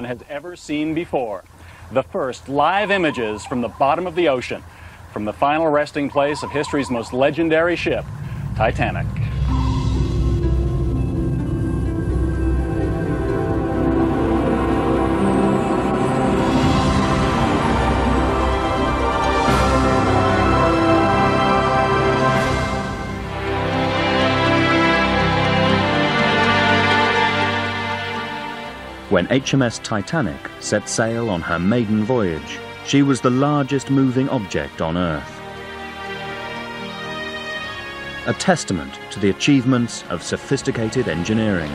has ever seen before. The first live images from the bottom of the ocean, from the final resting place of history's most legendary ship, Titanic. When HMS Titanic set sail on her maiden voyage, she was the largest moving object on Earth. A testament to the achievements of sophisticated engineering.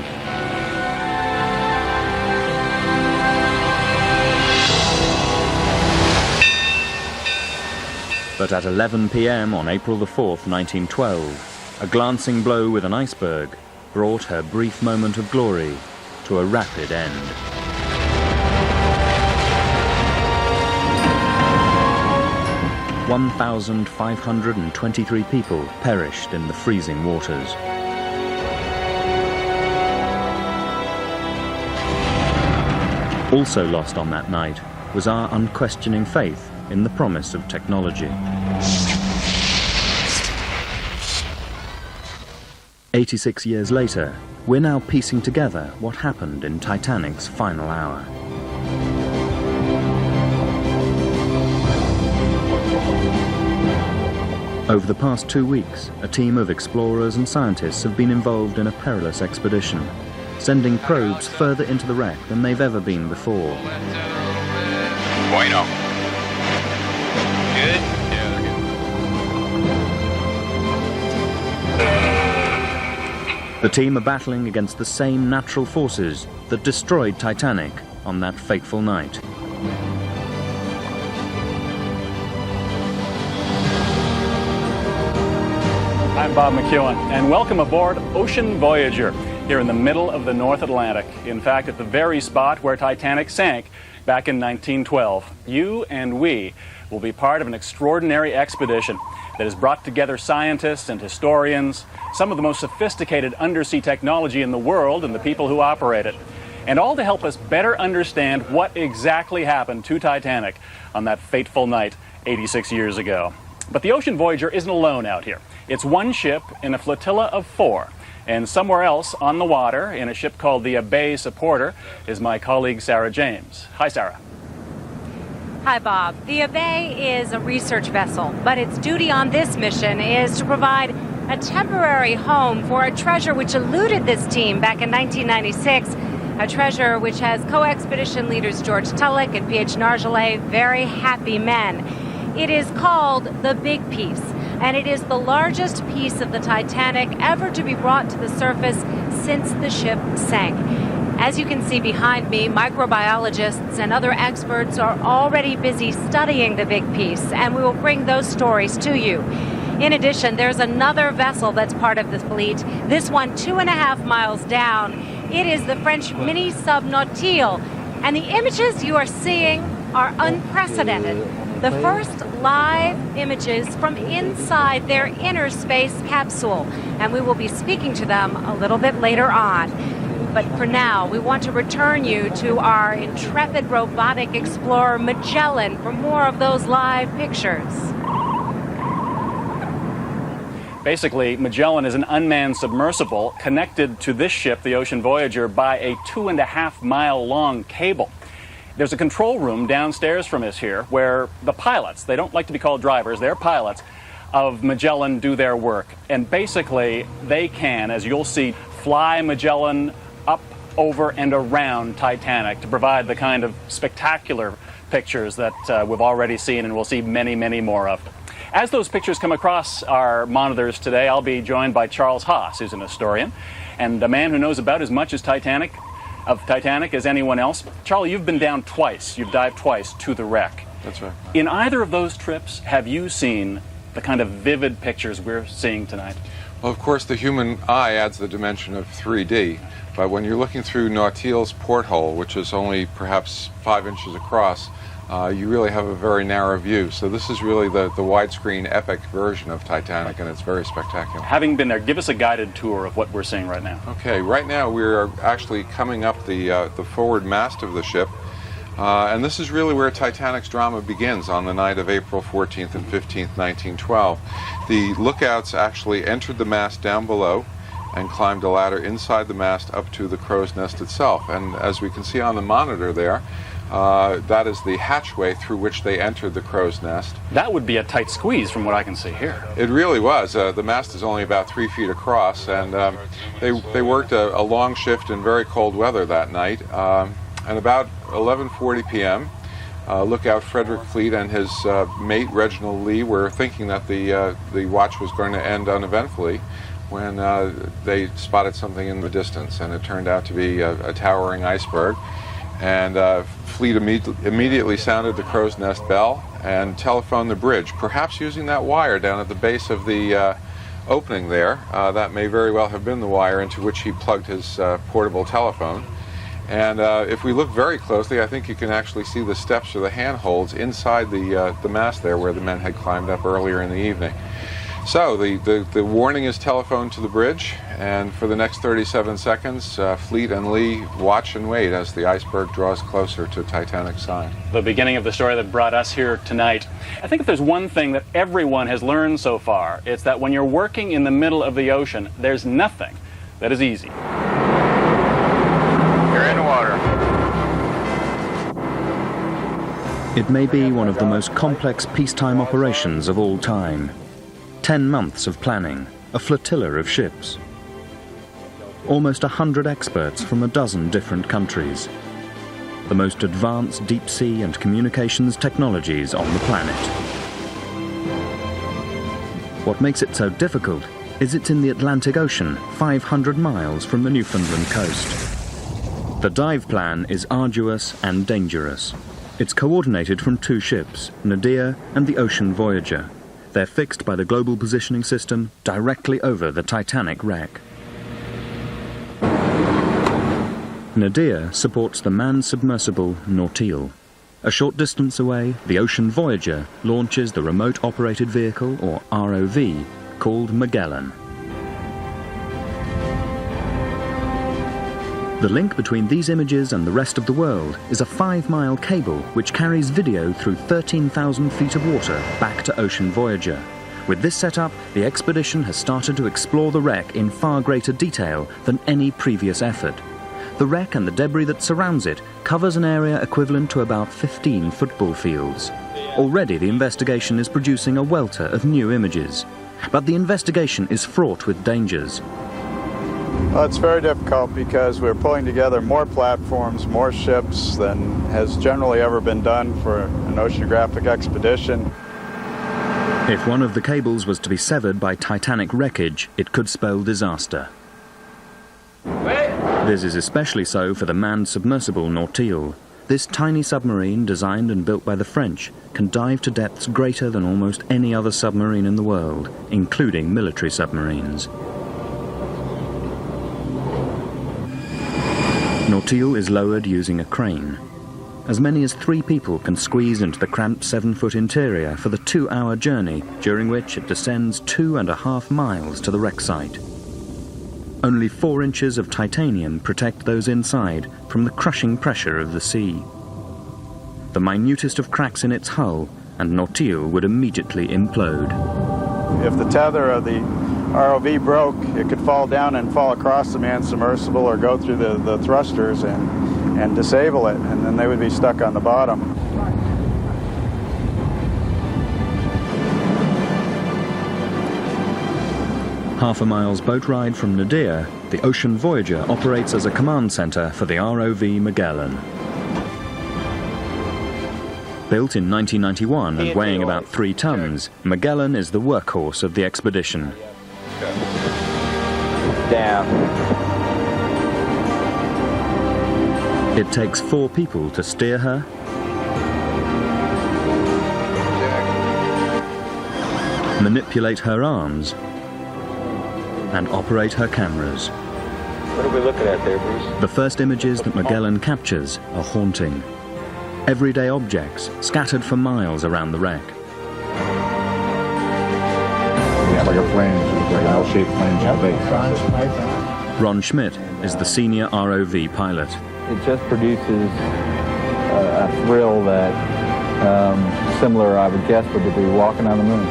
But at 11 p.m. on April the 4th, 1912, a glancing blow with an iceberg brought her brief moment of glory to a rapid end. $1,523 people perished in the freezing waters. Also lost on that night was our unquestioning faith in the promise of technology. 86 years later, we're now piecing together what happened in Titanic's final hour. Over the past 2 weeks, a team of explorers and scientists have been involved in a perilous expedition, sending probes further into the wreck than they've ever been before. Bueno. Good? The team are battling against the same natural forces that destroyed Titanic on that fateful night. I'm Bob McEwen, and welcome aboard Ocean Voyager here in the middle of the North Atlantic. In fact, at the very spot where Titanic sank back in 1912. You and we will be part of an extraordinary expedition that has brought together scientists and historians, some of the most sophisticated undersea technology in the world, and the people who operate it, and all to help us better understand what exactly happened to Titanic on that fateful night 86 years ago. But the Ocean Voyager isn't alone out here. It's one ship in a flotilla of 4, and somewhere else on the water, in a ship called the Bay Supporter, is my colleague Sarah James. Hi, Sarah. Hi, Bob. The Bay is a research vessel, but its duty on this mission is to provide a temporary home for a treasure which eluded this team back in 1996, a treasure which has co-expedition leaders George Tulloch and P.H. Nargeolet very happy men. It is called the Big Piece, and it is the largest piece of the Titanic ever to be brought to the surface since the ship sank. As you can see behind me, microbiologists and other experts are already busy studying the Big Piece, and we will bring those stories to you. In addition, there's another vessel that's part of the fleet, this one 2.5 miles down. It is the French mini-sub Nautile, and the images you are seeing are unprecedented. The first live images from inside their inner space capsule, and we will be speaking to them a little bit later on. But for now, we want to return you to our intrepid robotic explorer Magellan for more of those live pictures. Basically, Magellan is an unmanned submersible connected to this ship, the Ocean Voyager, by a 2.5 mile long cable. There's a control room downstairs from us here where the pilots, they don't like to be called drivers, they're pilots, of Magellan do their work. And basically, they can, as you'll see, fly Magellan up, over, and around Titanic to provide the kind of spectacular pictures that we've already seen and we'll see many, many more of. As those pictures come across our monitors today, I'll be joined by Charles Haas, who's an historian, and a man who knows about as much as Titanic as anyone else. Charlie, you've been down twice. You've dived twice to the wreck. That's right. In either of those trips, have you seen the kind of vivid pictures we're seeing tonight? Well, of course, the human eye adds the dimension of 3D, but when you're looking through Nautile's porthole, which is only perhaps 5 inches across, you really have a very narrow view. So this is really the widescreen epic version of Titanic, and it's very spectacular. Having been there, give us a guided tour of what we're seeing right now. Okay, right now we're actually coming up the forward mast of the ship, and this is really where Titanic's drama begins on the night of April 14th and 15th, 1912. The lookouts actually entered the mast down below and climbed a ladder inside the mast up to the crow's nest itself. And as we can see on the monitor there, that is the hatchway through which they entered the crow's nest. That would be a tight squeeze from what I can see here. It really was. The mast is only about 3 feet across, and they worked a long shift in very cold weather that night. And about 11:40 p.m., lookout Frederick Fleet and his mate Reginald Lee were thinking that the watch was going to end uneventfully when they spotted something in the distance, and it turned out to be a towering iceberg. And Fleet immediately sounded the crow's nest bell and telephoned the bridge, perhaps using that wire down at the base of the opening there. That may very well have been the wire into which he plugged his portable telephone. And if we look very closely, I think you can actually see the steps or the handholds inside the mast there where the men had climbed up earlier in the evening. So the warning is telephoned to the bridge, and for the next 37 seconds, Fleet and Lee watch and wait as the iceberg draws closer to Titanic's side. The beginning of the story that brought us here tonight. I think if there's one thing that everyone has learned so far, it's that when you're working in the middle of the ocean, there's nothing that is easy. You're in the water. It may be one of the most complex peacetime operations of all time. 10 months of planning, a flotilla of ships. Almost 100 experts from a dozen different countries. The most advanced deep sea and communications technologies on the planet. What makes it so difficult is it's in the Atlantic Ocean, 500 miles from the Newfoundland coast. The dive plan is arduous and dangerous. It's coordinated from 2 ships, Nadia and the Ocean Voyager. They're fixed by the Global Positioning System directly over the Titanic wreck. Nadia supports the manned submersible Nautil. A short distance away, the Ocean Voyager launches the Remote Operated Vehicle, or ROV, called Magellan. The link between these images and the rest of the world is a 5-mile cable which carries video through 13,000 feet of water back to Ocean Voyager. With this setup, the expedition has started to explore the wreck in far greater detail than any previous effort. The wreck and the debris that surrounds it covers an area equivalent to about 15 football fields. Already the investigation is producing a welter of new images. But the investigation is fraught with dangers. Well, it's very difficult because we're pulling together more platforms, more ships than has generally ever been done for an oceanographic expedition. If one of the cables was to be severed by Titanic wreckage, it could spell disaster. This is especially so for the manned submersible Nautil. This tiny submarine, designed and built by the French, can dive to depths greater than almost any other submarine in the world, including military submarines. Nautil is lowered using a crane. As many as 3 people can squeeze into the cramped 7-foot interior for the 2-hour journey, during which it descends 2.5 miles to the wreck site. Only 4 inches of titanium protect those inside from the crushing pressure of the sea. The minutest of cracks in its hull, and Nautil would immediately implode. If the tether of the ROV broke, it could fall down and fall across the manned submersible or go through the thrusters and disable it, and then they would be stuck on the bottom. Half a mile's boat ride from Nadia, the Ocean Voyager operates as a command center for the ROV Magellan. Built in 1991 and weighing about 3 tons, Magellan is the workhorse of the expedition. Down. It takes 4 people to steer her, manipulate her arms, and operate her cameras. What are we looking at there, Bruce? The first images that Magellan captures are haunting. everyday objects scattered for miles around the wreck. It's like a flange, it's like an L-shaped flange in base. Ron Schmidt is the senior ROV pilot. It just produces a thrill that, similar, I would guess, would be walking on the moon.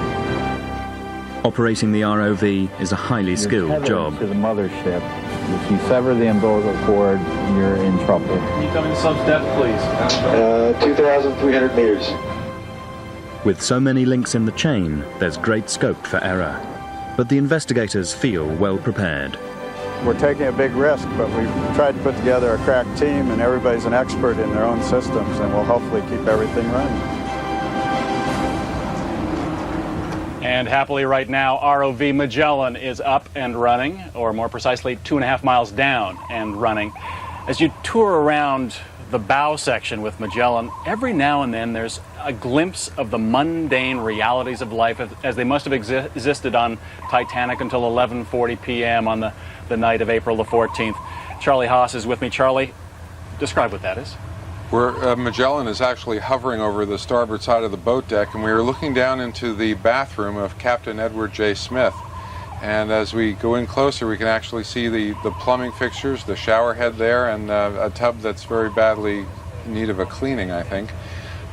Operating the ROV is a highly skilled job. To the mothership. If you sever the umbilical cord, you're in trouble. Can you tell me the sub's depth, please? 2,300 meters. With so many links in the chain, there's great scope for error. But the investigators feel well prepared. We're taking a big risk, but we've tried to put together a crack team, and everybody's an expert in their own systems, and we'll hopefully keep everything running. And happily right now, ROV Magellan is up and running, or more precisely 2.5 miles down and running. As you tour around the bow section with Magellan, every now and then there's a glimpse of the mundane realities of life as they must have existed on Titanic until 11:40 p.m. on the night of April the 14th. Charlie Haas is with me. Charlie, describe what that is. Magellan is actually hovering over the starboard side of the boat deck, and we are looking down into the bathroom of Captain Edward J. Smith. And as we go in closer, we can actually see the plumbing fixtures, the shower head there, and a tub that's very badly in need of a cleaning, I think.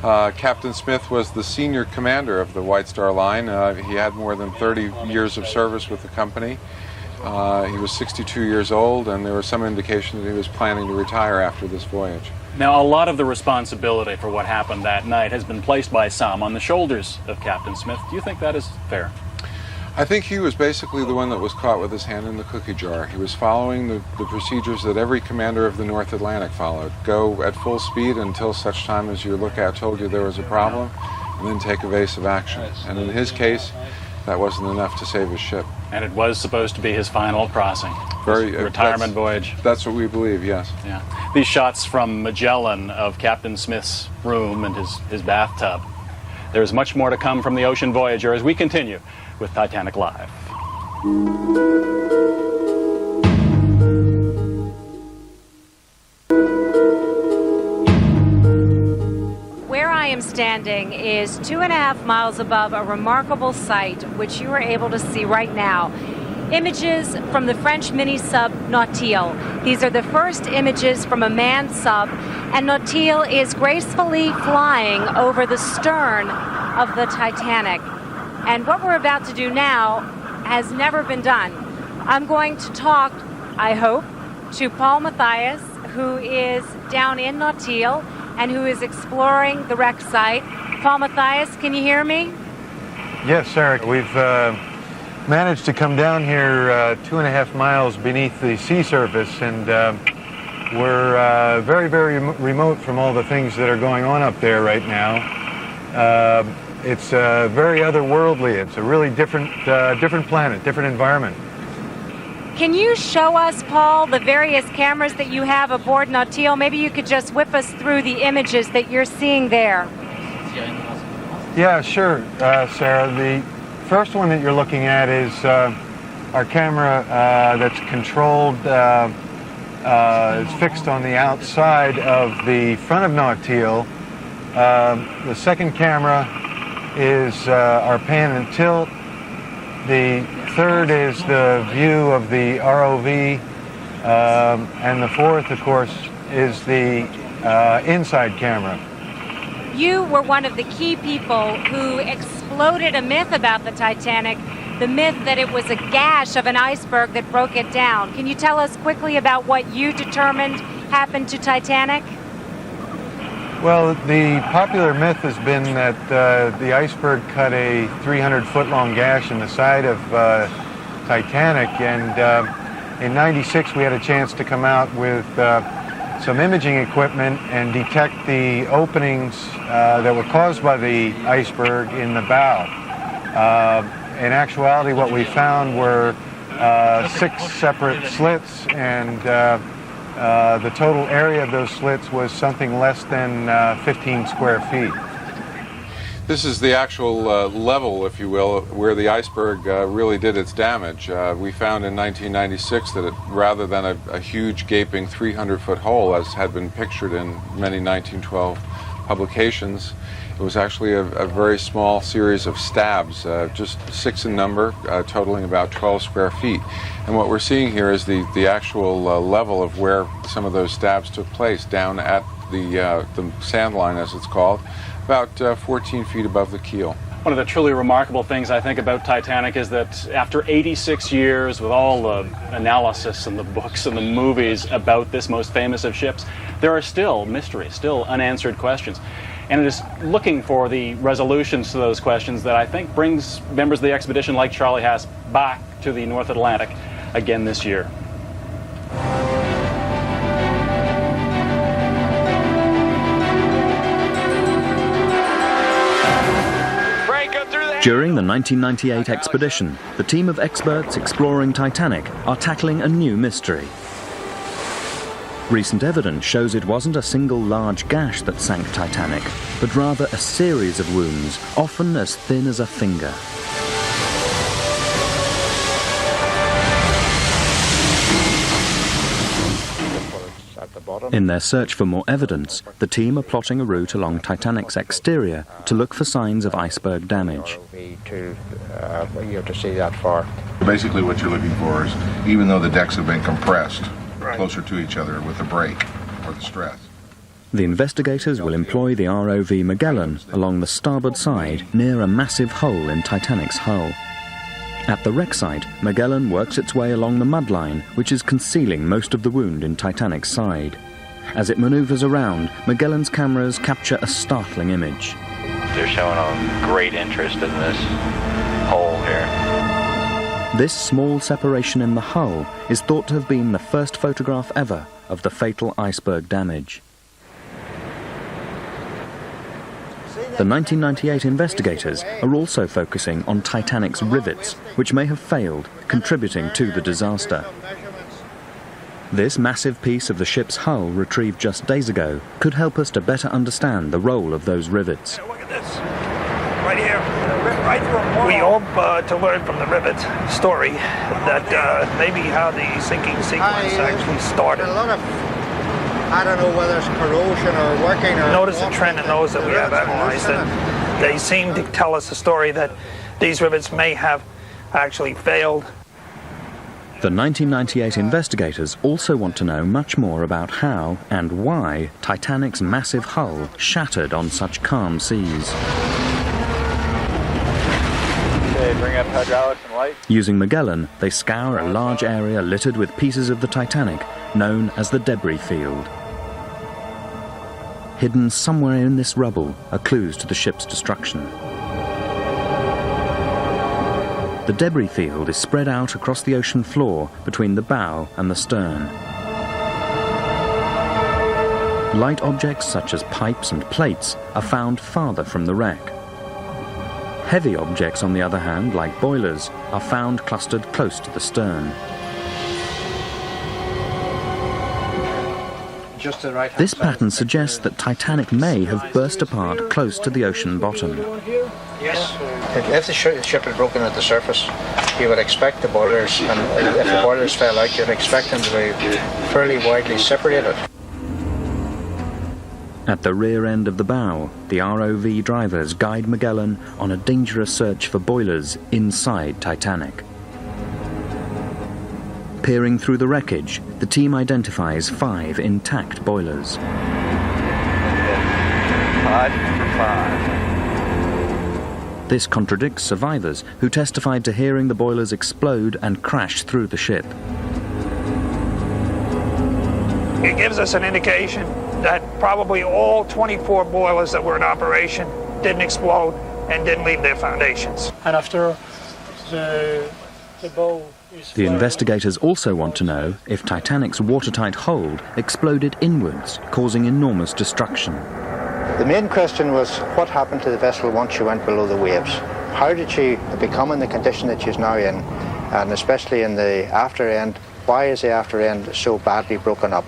Captain Smith was the senior commander of the White Star Line. He had more than 30 years of service with the company. He was 62 years old, and there was some indication that he was planning to retire after this voyage. Now, a lot of the responsibility for what happened that night has been placed by some on the shoulders of Captain Smith. Do you think that is fair? I think he was basically the one that was caught with his hand in the cookie jar. He was following the procedures that every commander of the North Atlantic followed. Go at full speed until such time as your lookout told you there was a problem, and then take evasive action. And in his case, that wasn't enough to save his ship. And it was supposed to be his final crossing. Retirement voyage. That's what we believe, yes. Yeah. These shots from Magellan of Captain Smith's room and his bathtub. There is much more to come from the Ocean Voyager as we continue with Titanic Live. Where I am standing is 2.5 miles above a remarkable sight, which you are able to see right now. Images from the French mini-sub Nautile. These are the first images from a manned sub, and Nautile is gracefully flying over the stern of the Titanic. And what we're about to do now has never been done. I'm going to talk, I hope, to Paul Mathias, who is down in Nautile and who is exploring the wreck site. Paul Mathias, can you hear me? Yes, Sarah. We've managed to come down here 2.5 miles beneath the sea surface, and we're very, very remote from all the things that are going on up there right now. It's very otherworldly. It's a really different planet, different environment. Can you show us, Paul, the various cameras that you have aboard Nautile? Maybe you could just whip us through the images that you're seeing there. Yeah, sure, Sarah. The first one that you're looking at is our camera that's controlled. It's fixed on the outside of the front of Nautile. The second camera is our pan and tilt. The third is the view of the ROV. And the fourth, of course, is the inside camera. You were one of the key people who exploded a myth about the Titanic, the myth that it was a gash of an iceberg that broke it down. Can you tell us quickly about what you determined happened to Titanic? Well, the popular myth has been that the iceberg cut a 300-foot-long gash in the side of Titanic, and in '96 we had a chance to come out with some imaging equipment and detect the openings that were caused by the iceberg in the bow. In actuality, what we found were 6 separate slits, and the total area of those slits was something less than 15 square feet. This is the actual level, if you will, where the iceberg really did its damage. We found in 1996 that rather than a huge gaping 300-foot hole, as had been pictured in many 1912 publications, it was actually a very small series of stabs, just 6 in number, totaling about 12 square feet. And what we're seeing here is the actual level of where some of those stabs took place, down at the sand line, as it's called, about 14 feet above the keel. One of the truly remarkable things I think about Titanic is that after 86 years, with all the analysis and the books and the movies about this most famous of ships, there are still mysteries, still unanswered questions. And it is looking for the resolutions to those questions that I think brings members of the expedition like Charlie Haas back to the North Atlantic again this year. During the 1998 expedition, the team of experts exploring Titanic are tackling a new mystery. Recent evidence shows it wasn't a single large gash that sank Titanic, but rather a series of wounds, often as thin as a finger. In their search for more evidence, the team are plotting a route along Titanic's exterior to look for signs of iceberg damage. You have to see that far. Basically what you're looking for is, even though the decks have been compressed closer to each other with the break or the stress. The investigators will employ the ROV Magellan along the starboard side near a massive hole in Titanic's hull. At the wreck site, Magellan works its way along the mudline, which is concealing most of the wound in Titanic's side. As it maneuvers around, Magellan's cameras capture a startling image. They're showing a great interest in this hole here. This small separation in the hull is thought to have been the first photograph ever of the fatal iceberg damage. The 1998 investigators are also focusing on Titanic's rivets, which may have failed, contributing to the disaster. This massive piece of the ship's hull, retrieved just days ago, could help us to better understand the role of those rivets. Look at this. Right here. We hope to learn from the rivet story that maybe how the sinking sequence actually started. I don't know whether it's corrosion or working or... Notice the trend in those that we have analyzed, and they seem to tell us a story that these rivets may have actually failed. The 1998 investigators also want to know much more about how and why Titanic's massive hull shattered on such calm seas. Okay, bring up hydraulics and lights. Using Magellan, they scour a large area littered with pieces of the Titanic, known as the debris field. Hidden somewhere in this rubble are clues to the ship's destruction. The debris field is spread out across the ocean floor between the bow and the stern. Light objects such as pipes and plates are found farther from the wreck. Heavy objects, on the other hand, like boilers, are found clustered close to the stern. This pattern suggests that Titanic may have burst apart close to the ocean bottom. Yes. If the ship had broken at the surface, you would expect the boilers, and if the boilers fell out, you'd expect them to be fairly widely separated. At the rear end of the bow, the ROV drivers guide Magellan on a dangerous search for boilers inside Titanic. Peering through the wreckage, the team identifies 5 intact boilers. 5 for 5. This contradicts survivors who testified to hearing the boilers explode and crash through the ship. It gives us an indication that probably all 24 boilers that were in operation didn't explode and didn't leave their foundations. And after the bow... The investigators also want to know if Titanic's watertight hold exploded inwards, causing enormous destruction. The main question was, what happened to the vessel once she went below the waves? How did she become in the condition that she's now in? And especially in the after end, why is the after end so badly broken up?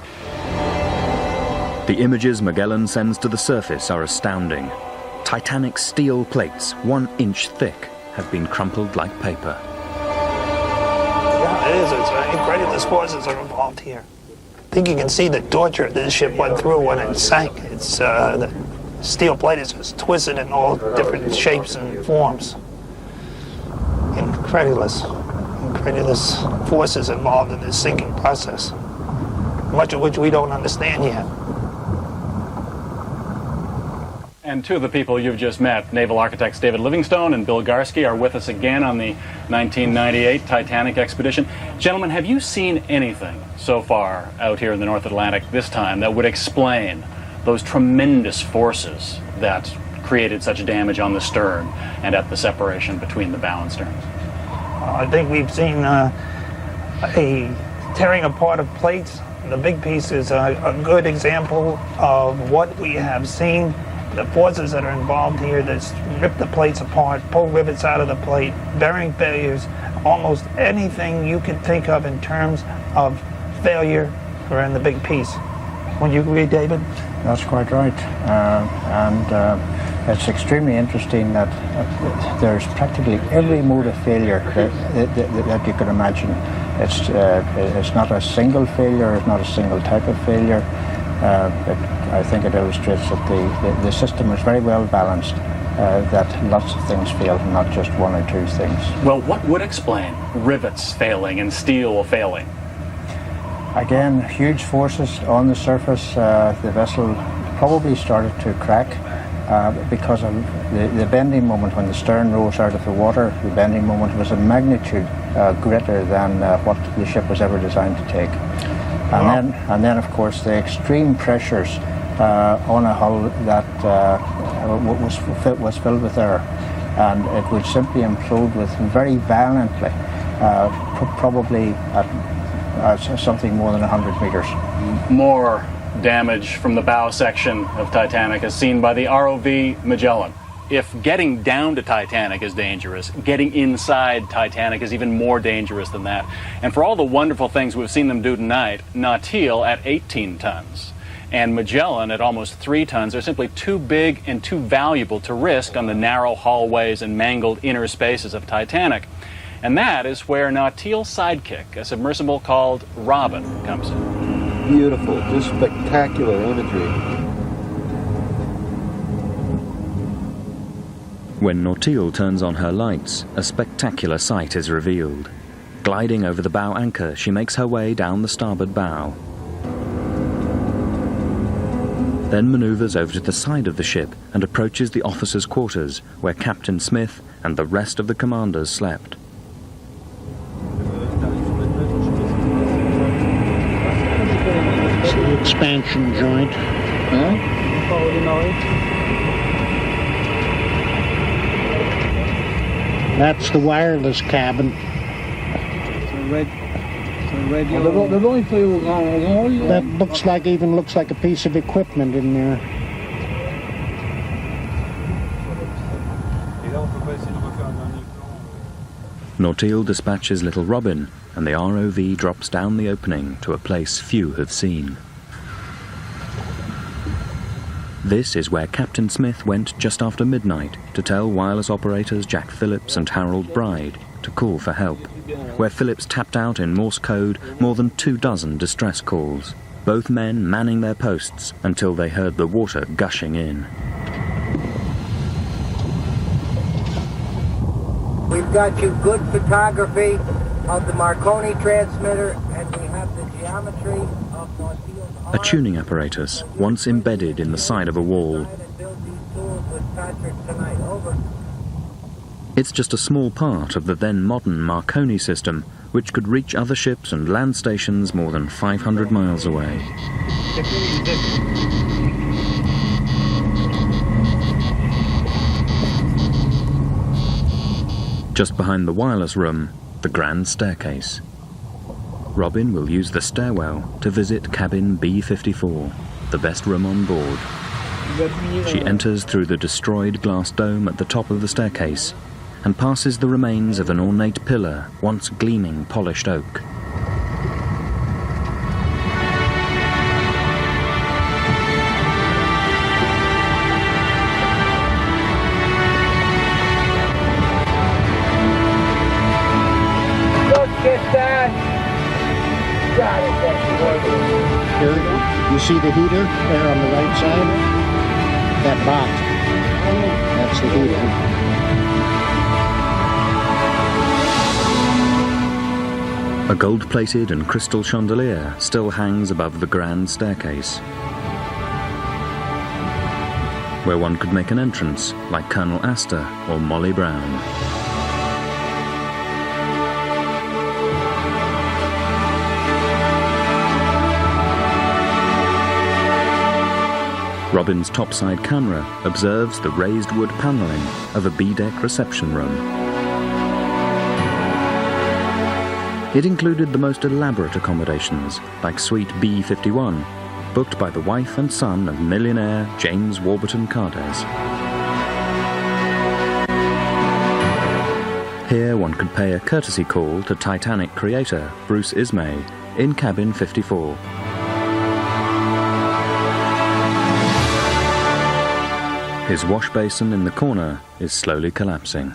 The images Magellan sends to the surface are astounding. Titanic's steel plates, 1 inch thick, have been crumpled like paper. Yeah, it is. It's incredible the forces are involved here. I think you can see the torture this ship went through when it sank. It's steel plate is just twisted in all different shapes and forms. Incredulous forces involved in this sinking process, much of which we don't understand yet. And two of the people you've just met, naval architects David Livingstone and Bill Garski, are with us again on the 1998 Titanic expedition. Gentlemen, have you seen anything so far out here in the North Atlantic this time that would explain those tremendous forces that created such damage on the stern and at the separation between the bow and stern? I think we've seen a tearing apart of plates. The big piece is a good example of what we have seen. The forces that are involved here that rip the plates apart, pull rivets out of the plate, bearing failures, almost anything you can think of in terms of failure are in the big piece. Would you agree, David? That's quite right. It's extremely interesting that there's practically every mode of failure that you can imagine. It's not a single failure, it's not a single type of failure. I think it illustrates that the system is very well balanced, that lots of things fail, not just one or two things. Well, what would explain rivets failing and steel failing? Again, huge forces on the surface. The vessel probably started to crack because of the bending moment when the stern rose out of the water. The bending moment was a magnitude greater than what the ship was ever designed to take. And then, of course, the extreme pressures on a hull that was filled with air, and it would simply implode with very violently, probably at something more than 100 meters. More damage from the bow section of Titanic as seen by the ROV Magellan. If getting down to Titanic is dangerous, getting inside Titanic is even more dangerous than that. And for all the wonderful things we've seen them do tonight, Nautil at 18 tons and Magellan at almost 3 tons are simply too big and too valuable to risk on the narrow hallways and mangled inner spaces of Titanic. And that is where Nautil's sidekick, a submersible called Robin, comes in. Beautiful, just spectacular imagery. When Nautil turns on her lights, a spectacular sight is revealed. Gliding over the bow anchor, she makes her way down the starboard bow. Then maneuvers over to the side of the ship and approaches the officers' quarters, where Captain Smith and the rest of the commanders slept. It's the expansion joint. That's the wireless cabin. That looks like a piece of equipment in there. Nautil dispatches little Robin, and the ROV drops down the opening to a place few have seen. This is where Captain Smith went just after midnight to tell wireless operators Jack Phillips and Harold Bride to call for help, where Phillips tapped out in Morse code more than 24 distress calls, both men manning their posts until they heard the water gushing in. We've got you good photography of the Marconi transmitter, and we have the geometry of Nautil's A tuning apparatus, once embedded in the side of a wall. It's just a small part of the then modern Marconi system, which could reach other ships and land stations more than 500 miles away. Just behind the wireless room, the grand staircase. Robin will use the stairwell to visit cabin B54, the best room on board. She enters through the destroyed glass dome at the top of the staircase and passes the remains of an ornate pillar once gleaming polished oak. Here, you see the heater there on the right side? that box. That's the heater. A gold-plated and crystal chandelier still hangs above the grand staircase, where one could make an entrance, like Colonel Astor or Molly Brown. Robin's topside camera observes the raised wood panelling of a B-deck reception room. It included the most elaborate accommodations, like Suite B51, booked by the wife and son of millionaire James Warburton Cardes. Here one could pay a courtesy call to Titanic creator Bruce Ismay in cabin 54. His wash basin in the corner is slowly collapsing.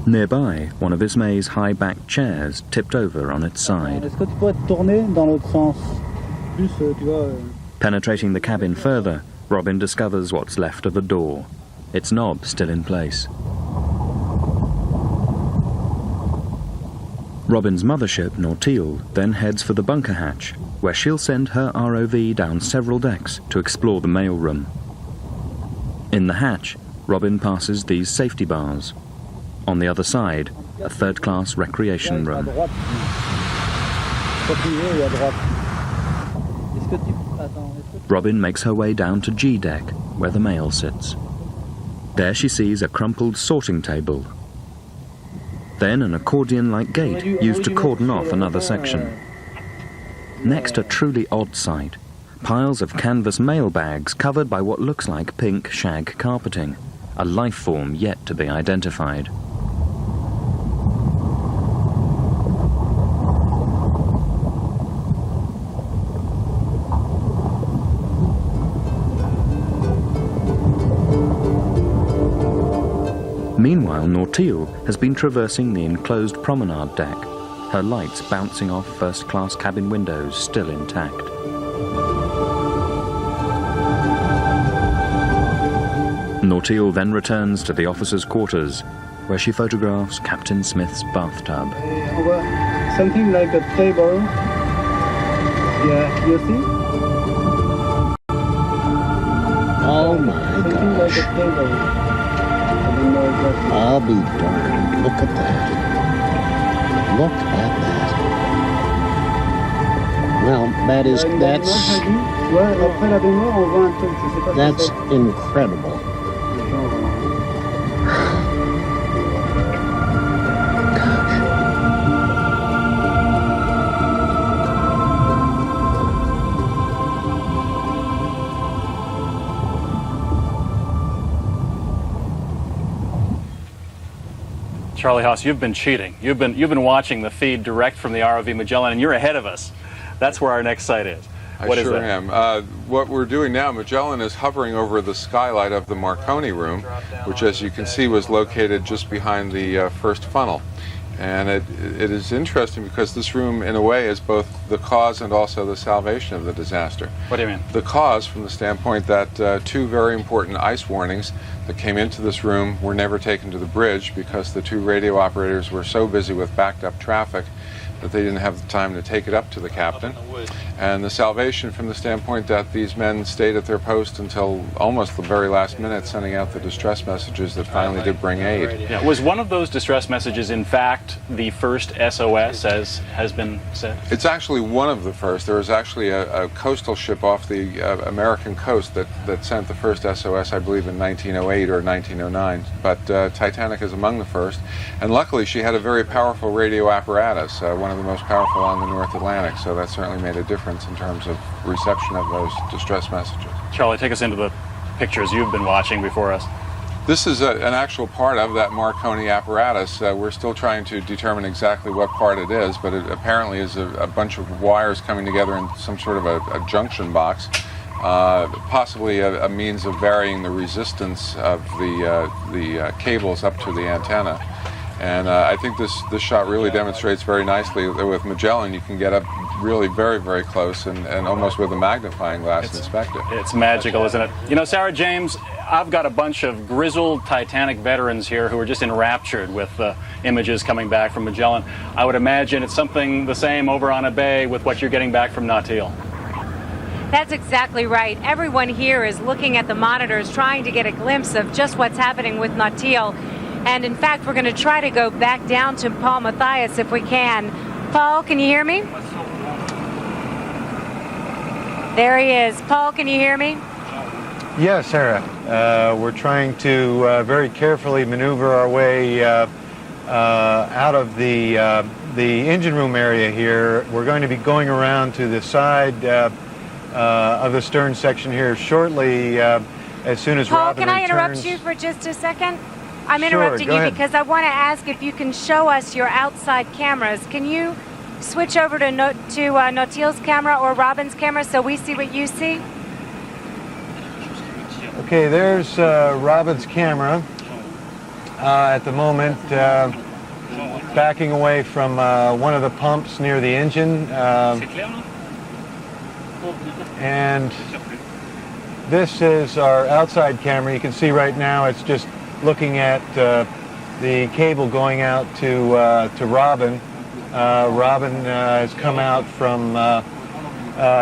Nearby, one of Ismay's high-backed chairs tipped over on its side. Penetrating the cabin further, Robin discovers what's left of a door, its knob still in place. Robin's mothership, Nautil, then heads for the bunker hatch, where she'll send her ROV down several decks to explore the mail room. In the hatch, Robin passes these safety bars. On the other side, a third-class recreation room. Robin makes her way down to G deck, where the mail sits. There she sees a crumpled sorting table. Then an accordion-like gate used to cordon off another section. Next, a truly odd sight. Piles of canvas mail bags covered by what looks like pink shag carpeting, a life form yet to be identified. Meanwhile, Nautil has been traversing the enclosed promenade deck, her lights bouncing off first-class cabin windows still intact. Nautil then returns to the officers' quarters, where she photographs Captain Smith's bathtub. Something like a table. Yeah, you see? Oh my gosh. Like a table. I'll be darned. Look at that. Look at that. Well, that's incredible. Charlie Haas, you've been cheating. You've been watching the feed direct from the ROV Magellan, and you're ahead of us. That's where our next site is. What I is sure that? am. What we're doing now, Magellan is hovering over the skylight of the Marconi room, which, as you can see, was located just behind the first funnel. And it is interesting because this room, in a way, is both the cause and also the salvation of the disaster. What do you mean? The cause, from the standpoint that two very important ice warnings that came into this room were never taken to the bridge because the two radio operators were so busy with backed up traffic that they didn't have the time to take it up to the captain. And the salvation from the standpoint that these men stayed at their post until almost the very last minute, sending out the distress messages that finally did bring aid. Yeah. Was one of those distress messages, in fact, the first SOS, as has been said? It's actually one of the first. There was actually a coastal ship off the American coast that sent the first SOS, I believe, in 1908 or 1909. But Titanic is among the first. And luckily, she had a very powerful radio apparatus, one of the most powerful on the North Atlantic, so that certainly made a difference in terms of reception of those distress messages. Charlie, take us into the pictures you've been watching before us. This is an actual part of that Marconi apparatus. We're still trying to determine exactly what part it is, but it apparently is a bunch of wires coming together in some sort of a junction box, possibly a means of varying the resistance of the cables up to the antenna. And I think this shot really demonstrates very nicely that with Magellan you can get up really very, very close and almost with a magnifying glass inspect it. It's magical, isn't it? You know, Sarah James, I've got a bunch of grizzled Titanic veterans here who are just enraptured with the images coming back from Magellan. I would imagine it's something the same over on a bay with what you're getting back from Nautile. That's exactly right. Everyone here is looking at the monitors, trying to get a glimpse of just what's happening with Nautile. And in fact, we're going to try to go back down to Paul Mathias if we can. Paul, can you hear me? There he is. Paul, can you hear me? Yes, Sarah. We're trying to very carefully maneuver our way out of the engine room area here. We're going to be going around to the side of the stern section here shortly as soon as Paul, Robin can I returns. interrupt you for just a second? I'm Sure, interrupting go you ahead. because I want to ask if you can show us your outside cameras. Can you switch over to Nautile's camera or Robin's camera so we see what you see? Okay, there's Robin's camera at the moment, backing away from one of the pumps near the engine. And this is our outside camera. You can see right now it's just looking at the cable going out to Robin. Robin has come out from,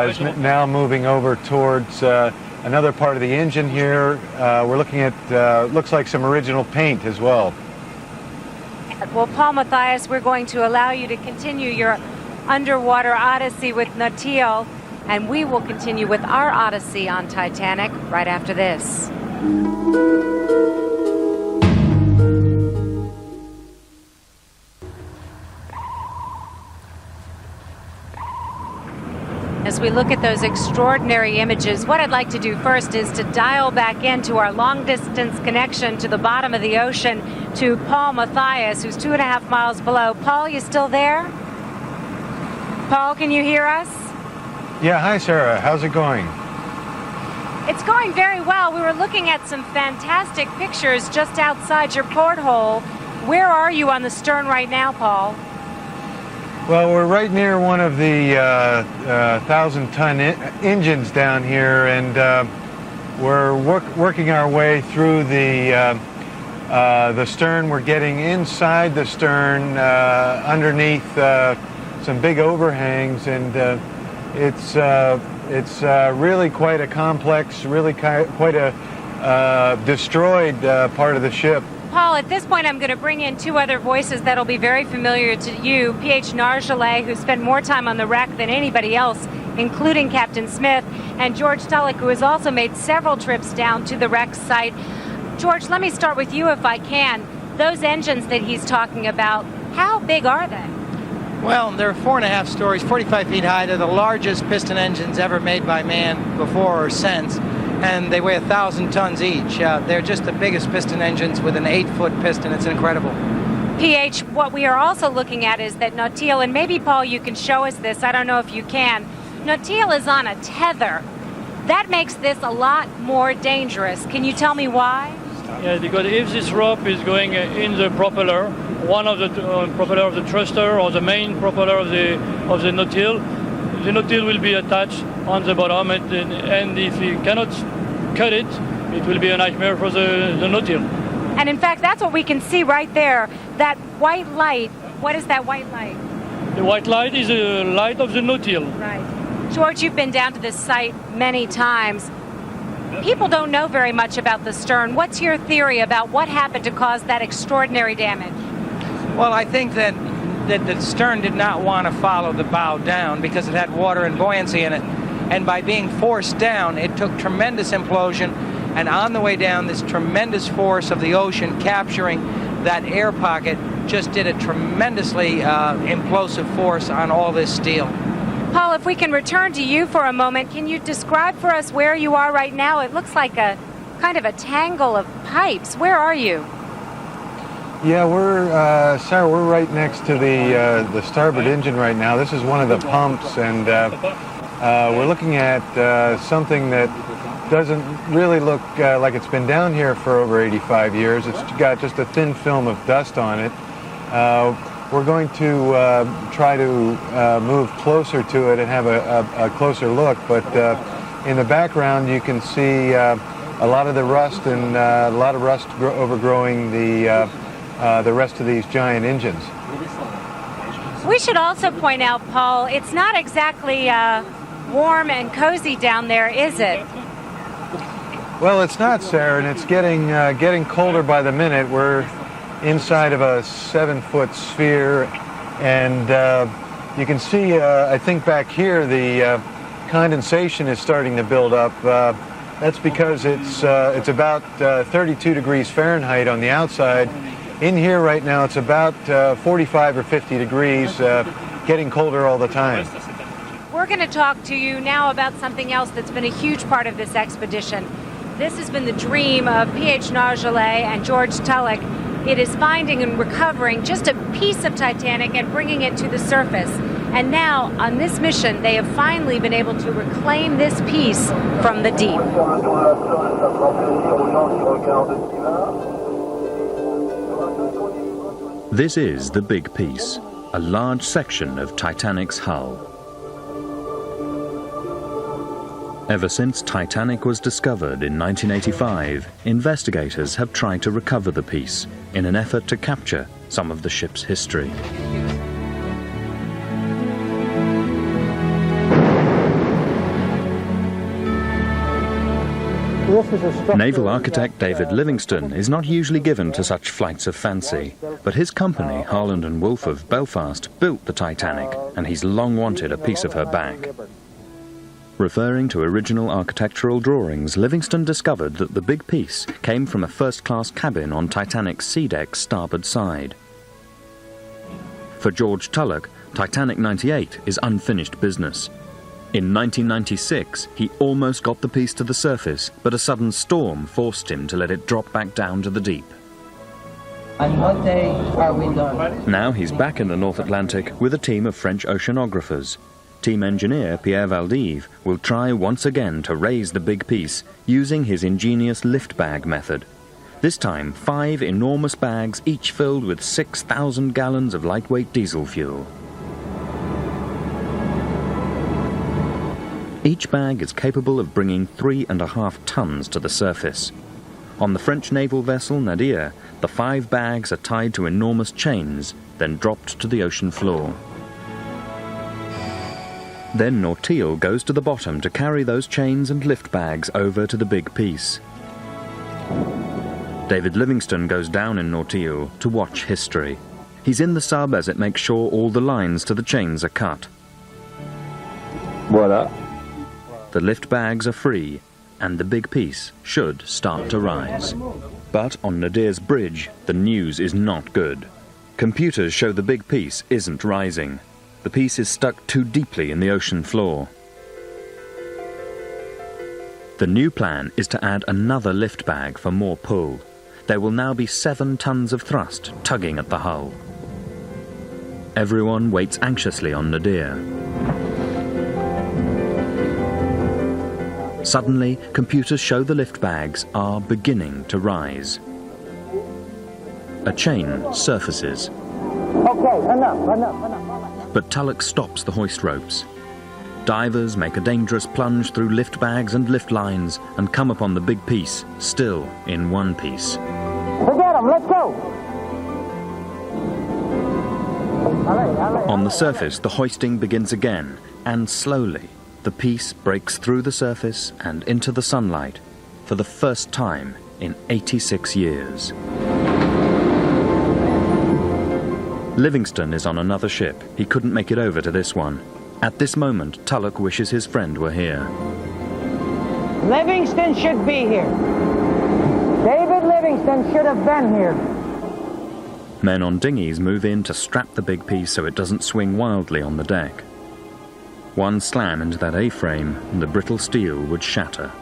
is now moving over towards another part of the engine here. We're looking at, looks like some original paint as well. Well, Paul Mathias, we're going to allow you to continue your underwater odyssey with Nautile, and we will continue with our odyssey on Titanic right after this. As we look at those extraordinary images, what I'd like to do first is to dial back into our long-distance connection to the bottom of the ocean to Paul Mathias, who's 2.5 miles below. Paul, you still there? Paul, can you hear us? Yeah, hi Sarah, how's it going? It's going very well. We were looking at some fantastic pictures just outside your porthole. Where are you on the stern right now, Paul? Well, we're right near one of the 1,000-ton engines down here, and we're working our way through the stern. We're getting inside the stern, underneath some big overhangs, and it's really quite a complex, really quite a destroyed part of the ship. Paul, at this point, I'm going to bring in two other voices that'll be very familiar to you. P.H. Nargelet, who spent more time on the wreck than anybody else, including Captain Smith, and George Tulloch, who has also made several trips down to the wreck site. George, let me start with you if I can. Those engines that he's talking about, how big are they? Well, they're 4.5 stories, 45 feet high. They're the largest piston engines ever made by man before or since. And they weigh 1,000 tons each. They're just the biggest piston engines with an 8-foot piston. It's incredible. PH, what we are also looking at is that Nautile, and maybe, Paul, you can show us this. I don't know if you can. Nautile is on a tether. That makes this a lot more dangerous. Can you tell me why? Yes, because if this rope is going in the propeller, one of the propeller of the thruster or the main propeller of the Nautile will be attached on the bottom, and if you cannot cut it, it will be a nightmare for the Nautile. And in fact, that's what we can see right there. That white light, what is that white light? The white light is the light of the Nautile. Right. George, you've been down to this site many times. People don't know very much about the stern. What's your theory about what happened to cause that extraordinary damage? Well, I think that the stern did not want to follow the bow down because it had water and buoyancy in it. And by being forced down, it took tremendous implosion. And on the way down, this tremendous force of the ocean capturing that air pocket just did a tremendously implosive force on all this steel. Paul, if we can return to you for a moment, can you describe for us where you are right now? It looks like a kind of a tangle of pipes. Where are you? Yeah, Sarah, we're right next to the starboard engine right now. This is one of the pumps, and we're looking at something that doesn't really look like it's been down here for over 85 years. It's got just a thin film of dust on it. We're going to try to move closer to it and have a closer look, but in the background you can see a lot of the rust and a lot of rust overgrowing the rest of these giant engines. We should also point out, Paul, it's not exactly warm and cozy down there, is it? Well, it's not, Sarah, and it's getting colder by the minute. We're inside of a 7-foot sphere, and you can see, I think back here, the condensation is starting to build up. That's because it's about 32 degrees Fahrenheit on the outside. In here right now, it's about 45 or 50 degrees, getting colder all the time. We're going to talk to you now about something else that's been a huge part of this expedition. This has been the dream of P.H. Nargeolet and George Tulloch. It is finding and recovering just a piece of Titanic and bringing it to the surface. And now, on this mission, they have finally been able to reclaim this piece from the deep. This is the big piece, a large section of Titanic's hull. Ever since Titanic was discovered in 1985, investigators have tried to recover the piece in an effort to capture some of the ship's history. Naval architect David Livingstone is not usually given to such flights of fancy, but his company, Harland and Wolff of Belfast, built the Titanic, and he's long wanted a piece of her back. Referring to original architectural drawings, Livingstone discovered that the big piece came from a first-class cabin on Titanic's sea deck's starboard side. For George Tulloch, Titanic 98 is unfinished business. In 1996, he almost got the piece to the surface, but a sudden storm forced him to let it drop back down to the deep. And what day are we done? Now he's back in the North Atlantic with a team of French oceanographers. Team engineer Pierre Valdive will try once again to raise the big piece using his ingenious lift bag method. This time, 5 enormous bags, each filled with 6,000 gallons of lightweight diesel fuel. Each bag is capable of bringing 3.5 tons to the surface. On the French naval vessel Nadir, the 5 bags are tied to enormous chains, then dropped to the ocean floor. Then Nautil goes to the bottom to carry those chains and lift bags over to the big piece. David Livingstone goes down in Nautil to watch history. He's in the sub as it makes sure all the lines to the chains are cut. Voila. The lift bags are free, and the big piece should start to rise. But on Nadir's bridge, the news is not good. Computers show the big piece isn't rising. The piece is stuck too deeply in the ocean floor. The new plan is to add another lift bag for more pull. There will now be 7 tons of thrust tugging at the hull. Everyone waits anxiously on Nadir. Suddenly, computers show the lift bags are beginning to rise. A chain surfaces. Okay, enough. But Tulloch stops the hoist ropes. Divers make a dangerous plunge through lift bags and lift lines and come upon the big piece, still in one piece. Forget him, let's go! On the surface, the hoisting begins again, and slowly, the piece breaks through the surface and into the sunlight for the first time in 86 years. Livingstone is on another ship. He couldn't make it over to this one. At this moment, Tulloch wishes his friend were here. Livingstone should be here. David Livingstone should have been here. Men on dinghies move in to strap the big piece so it doesn't swing wildly on the deck. One slam into that A-frame and the brittle steel would shatter.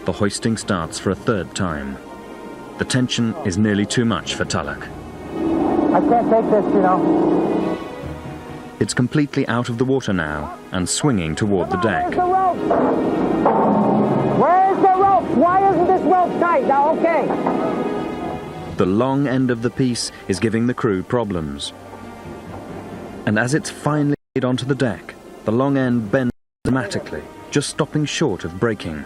The hoisting starts for a third time. The tension is nearly too much for Tulloch. I can't take this, you know. It's completely out of the water now and swinging toward the deck. Where's the rope? Where's the rope? Why isn't this rope tight? Now, okay. The long end of the piece is giving the crew problems. And as it's finally laid onto the deck, the long end bends dramatically, just stopping short of breaking.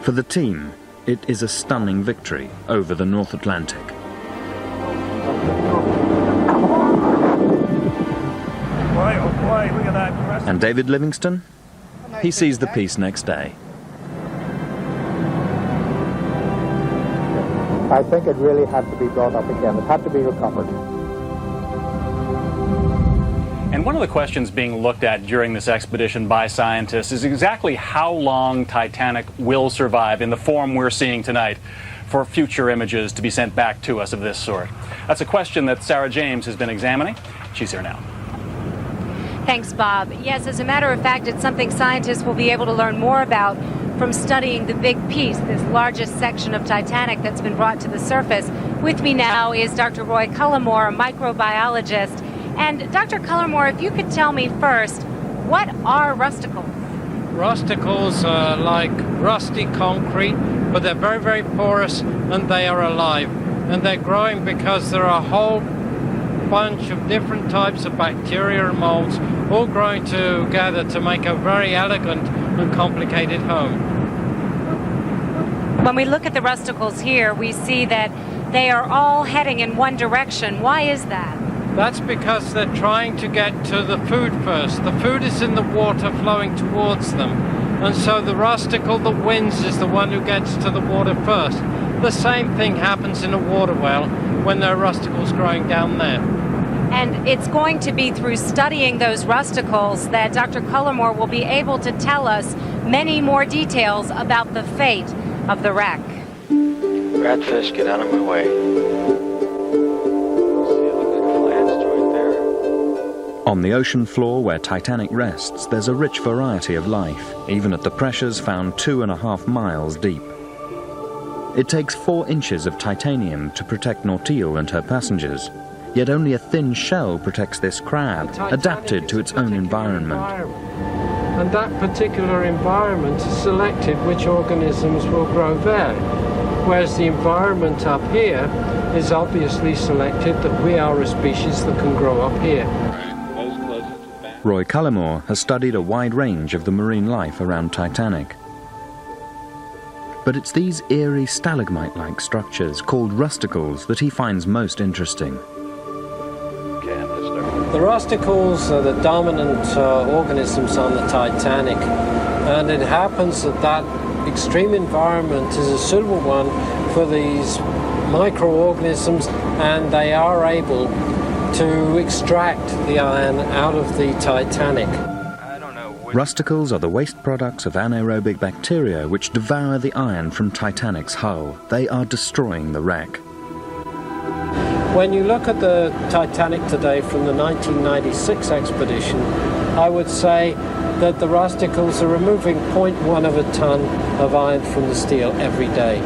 For the team, it is a stunning victory over the North Atlantic. Look at that. And David Livingstone? He sees the piece next day. I think it really had to be brought up again. It had to be recovered. And one of the questions being looked at during this expedition by scientists is exactly how long Titanic will survive in the form we're seeing tonight for future images to be sent back to us of this sort. That's a question that Sarah James has been examining. She's here now. Thanks, Bob. Yes, as a matter of fact, it's something scientists will be able to learn more about from studying the big piece, this largest section of Titanic that's been brought to the surface. With me now is Dr. Roy Cullimore, a microbiologist. And Dr. Cullimore, if you could tell me first, what are rusticles? Rusticles are like rusty concrete, but they're very, very porous and they are alive. And they're growing because there are a whole bunch of different types of bacteria and molds all growing together to make a very elegant and complicated home. When we look at the rusticles here, we see that they are all heading in one direction. Why is that? That's because they're trying to get to the food first. The food is in the water flowing towards them. And so the rusticle that wins is the one who gets to the water first. The same thing happens in a water well when there are rusticles growing down there. And it's going to be through studying those rusticles that Dr. Cullimore will be able to tell us many more details about the fate of the wreck. Ratfish, get out of my way. On the ocean floor where Titanic rests, there's a rich variety of life, even at the pressures found 2.5 miles deep. It takes 4 inches of titanium to protect Nautil and her passengers, yet only a thin shell protects this crab, adapted to its own environment. And that particular environment has selected which organisms will grow there, whereas the environment up here is obviously selected that we are a species that can grow up here. Roy Cullimore has studied a wide range of the marine life around Titanic. But it's these eerie stalagmite-like structures called rusticles that he finds most interesting. The rusticles are the dominant organisms on the Titanic, and it happens that that extreme environment is a suitable one for these microorganisms, and they are able to extract the iron out of the Titanic. Rusticles are the waste products of anaerobic bacteria which devour the iron from Titanic's hull. They are destroying the wreck. When you look at the Titanic today from the 1996 expedition, I would say that the rusticles are removing 0.1 of a ton of iron from the steel every day.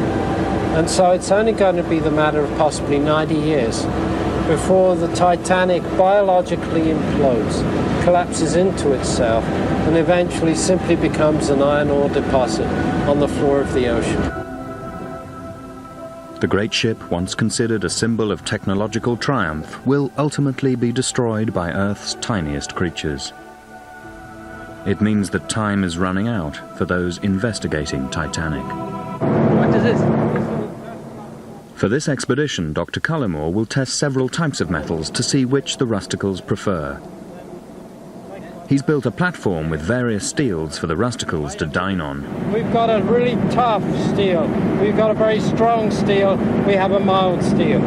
And so it's only going to be the matter of possibly 90 years before the Titanic biologically implodes, collapses into itself, and eventually simply becomes an iron ore deposit on the floor of the ocean. The great ship, once considered a symbol of technological triumph, will ultimately be destroyed by Earth's tiniest creatures. It means that time is running out for those investigating Titanic. What is this? For this expedition, Dr. Cullimore will test several types of metals to see which the rusticles prefer. He's built a platform with various steels for the rusticles to dine on. We've got a really tough steel. We've got a very strong steel. We have a mild steel.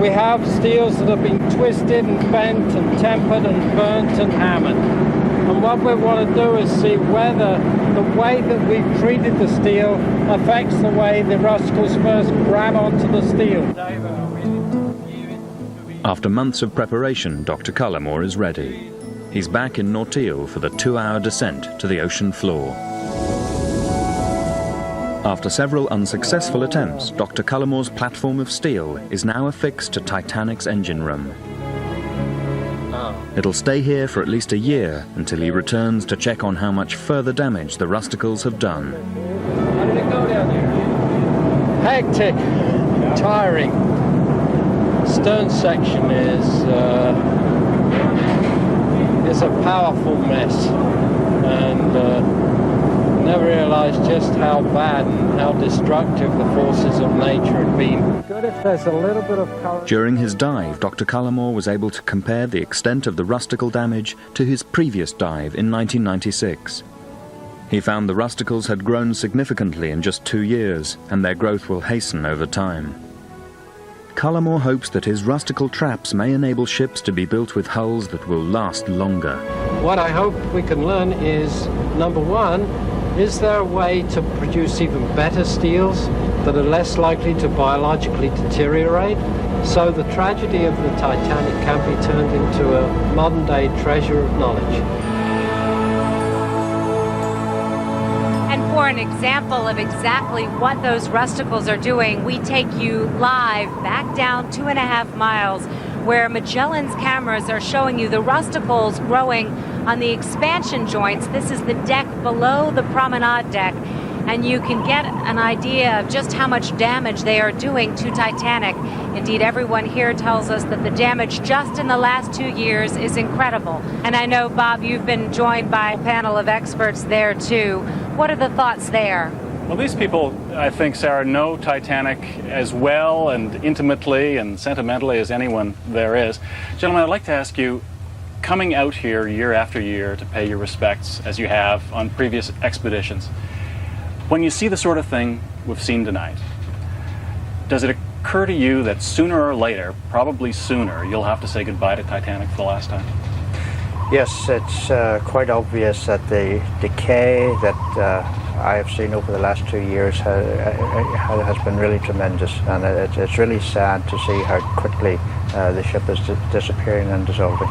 We have steels that have been twisted and bent and tempered and burnt and hammered. And what we want to do is see whether the way that we've treated the steel affects the way the rusticles first grab onto the steel. After months of preparation, Dr. Cullimore is ready. He's back in Nautil for the 2-hour descent to the ocean floor. After several unsuccessful attempts, Dr. Cullimore's platform of steel is now affixed to Titanic's engine room. It'll stay here for at least a year until he returns to check on how much further damage the rusticles have done. How did it go down there? Hectic. tiring. Stern section is a powerful mess, and never realized just how bad and how destructive the forces of nature had been. Good if there's a little bit of current. During his dive, Dr. Cullimore was able to compare the extent of the rusticle damage to his previous dive in 1996. He found the rusticles had grown significantly in just 2 years, and their growth will hasten over time. Cullimore hopes that his rusticle traps may enable ships to be built with hulls that will last longer. What I hope we can learn is, number one, is there a way to produce even better steels that are less likely to biologically deteriorate, so the tragedy of the Titanic can be turned into a modern-day treasure of knowledge? And for an example of exactly what those rusticles are doing, we take you live back down 2.5 miles, where Magellan's cameras are showing you the rusticles growing on the expansion joints. This is the deck below the promenade deck, and you can get an idea of just how much damage they are doing to Titanic. Indeed, everyone here tells us that the damage just in the last 2 years is incredible. And I know, Bob, you've been joined by a panel of experts there too. What are the thoughts there? Well, these people, I think, Sarah, know Titanic as well and intimately and sentimentally as anyone there is. Gentlemen, I'd like to ask you, coming out here year after year to pay your respects, as you have on previous expeditions, when you see the sort of thing we've seen tonight, does it occur to you that sooner or later, probably sooner, you'll have to say goodbye to Titanic for the last time? Yes, it's quite obvious that the decay that I have seen over the last 2 years has been really tremendous, and it's really sad to see how quickly the ship is disappearing and dissolving.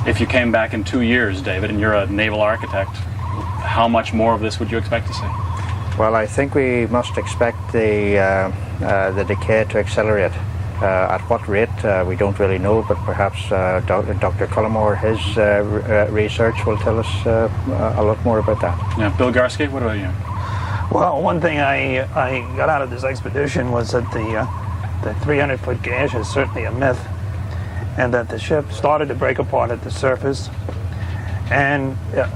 If you came back in 2 years, David, and you're a naval architect, how much more of this would you expect to see? Well, I think we must expect the decay to accelerate. At what rate, we don't really know, but perhaps Dr. Cullimore, his research will tell us a lot more about that. Yeah, Bill Garsky, what about you? Well, one thing I got out of this expedition was that the 300-foot gash is certainly a myth, and that the ship started to break apart at the surface, and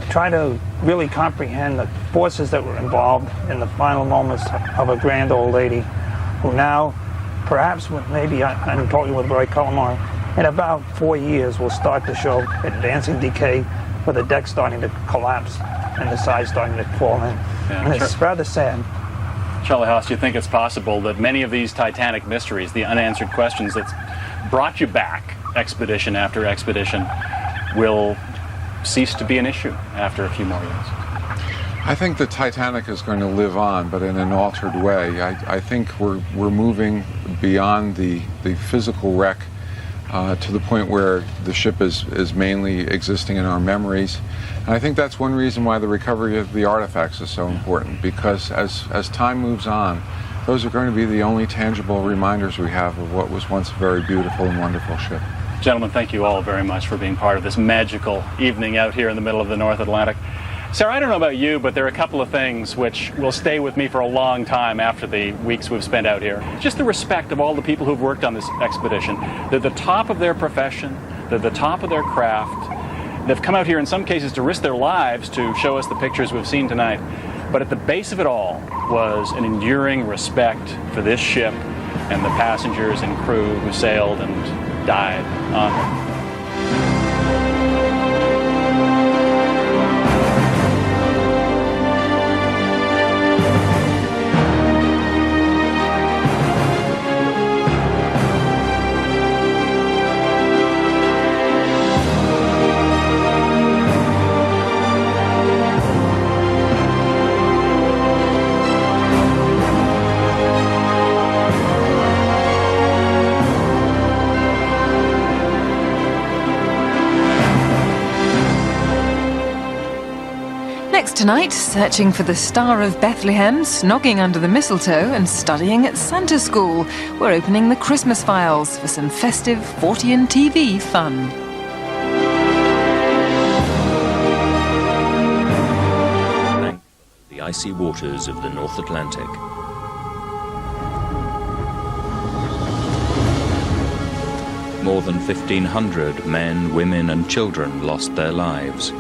try to really comprehend the forces that were involved in the final moments of a grand old lady who now, perhaps maybe I'm talking with Roy Cullimore, in about 4 years will start to show advancing decay with the deck starting to collapse and the sides starting to fall in. Yeah, and it's rather sad. Charlie Haas, do you think it's possible that many of these Titanic mysteries, the unanswered questions that's brought you back expedition after expedition, will cease to be an issue after a few more years? I think the Titanic is going to live on, but in an altered way. I think we're moving beyond the physical wreck to the point where the ship is mainly existing in our memories. And I think that's one reason why the recovery of the artifacts is so important, because as time moves on, those are going to be the only tangible reminders we have of what was once a very beautiful and wonderful ship. Gentlemen, thank you all very much for being part of this magical evening out here in the middle of the North Atlantic. Sarah, I don't know about you, but there are a couple of things which will stay with me for a long time after the weeks we've spent out here. Just the respect of all the people who've worked on this expedition. They're the top of their profession. They're the top of their craft. They've come out here in some cases to risk their lives to show us the pictures we've seen tonight. But at the base of it all was an enduring respect for this ship and the passengers and crew who sailed and died on her. Tonight, searching for the Star of Bethlehem, snogging under the mistletoe and studying at Santa School. We're opening the Christmas files for some festive 40 TV fun. The icy waters of the North Atlantic. more than 1,500 men, women and children lost their lives.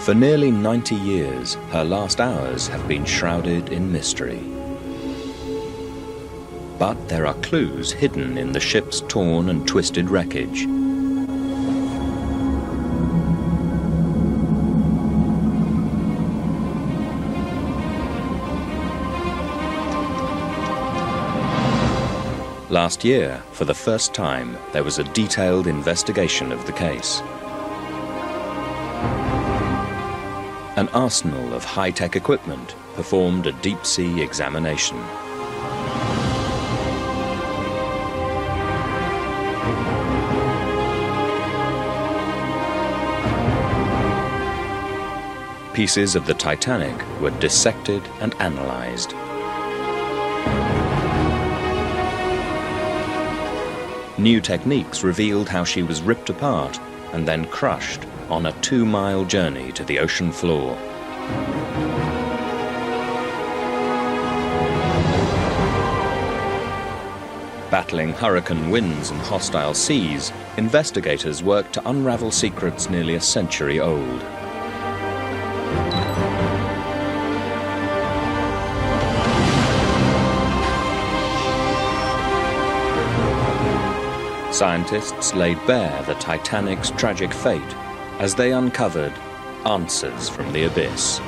For nearly 90 years, her last hours have been shrouded in mystery. But there are clues hidden in the ship's torn and twisted wreckage. Last year, for the first time, there was a detailed investigation of the case. An arsenal of high-tech equipment performed a deep-sea examination. Pieces of the Titanic were dissected and analyzed. New techniques revealed how she was ripped apart and then crushed on a 2-mile journey to the ocean floor. Battling hurricane winds and hostile seas, investigators worked to unravel secrets nearly a century old. Scientists laid bare the Titanic's tragic fate as they uncovered answers from the abyss.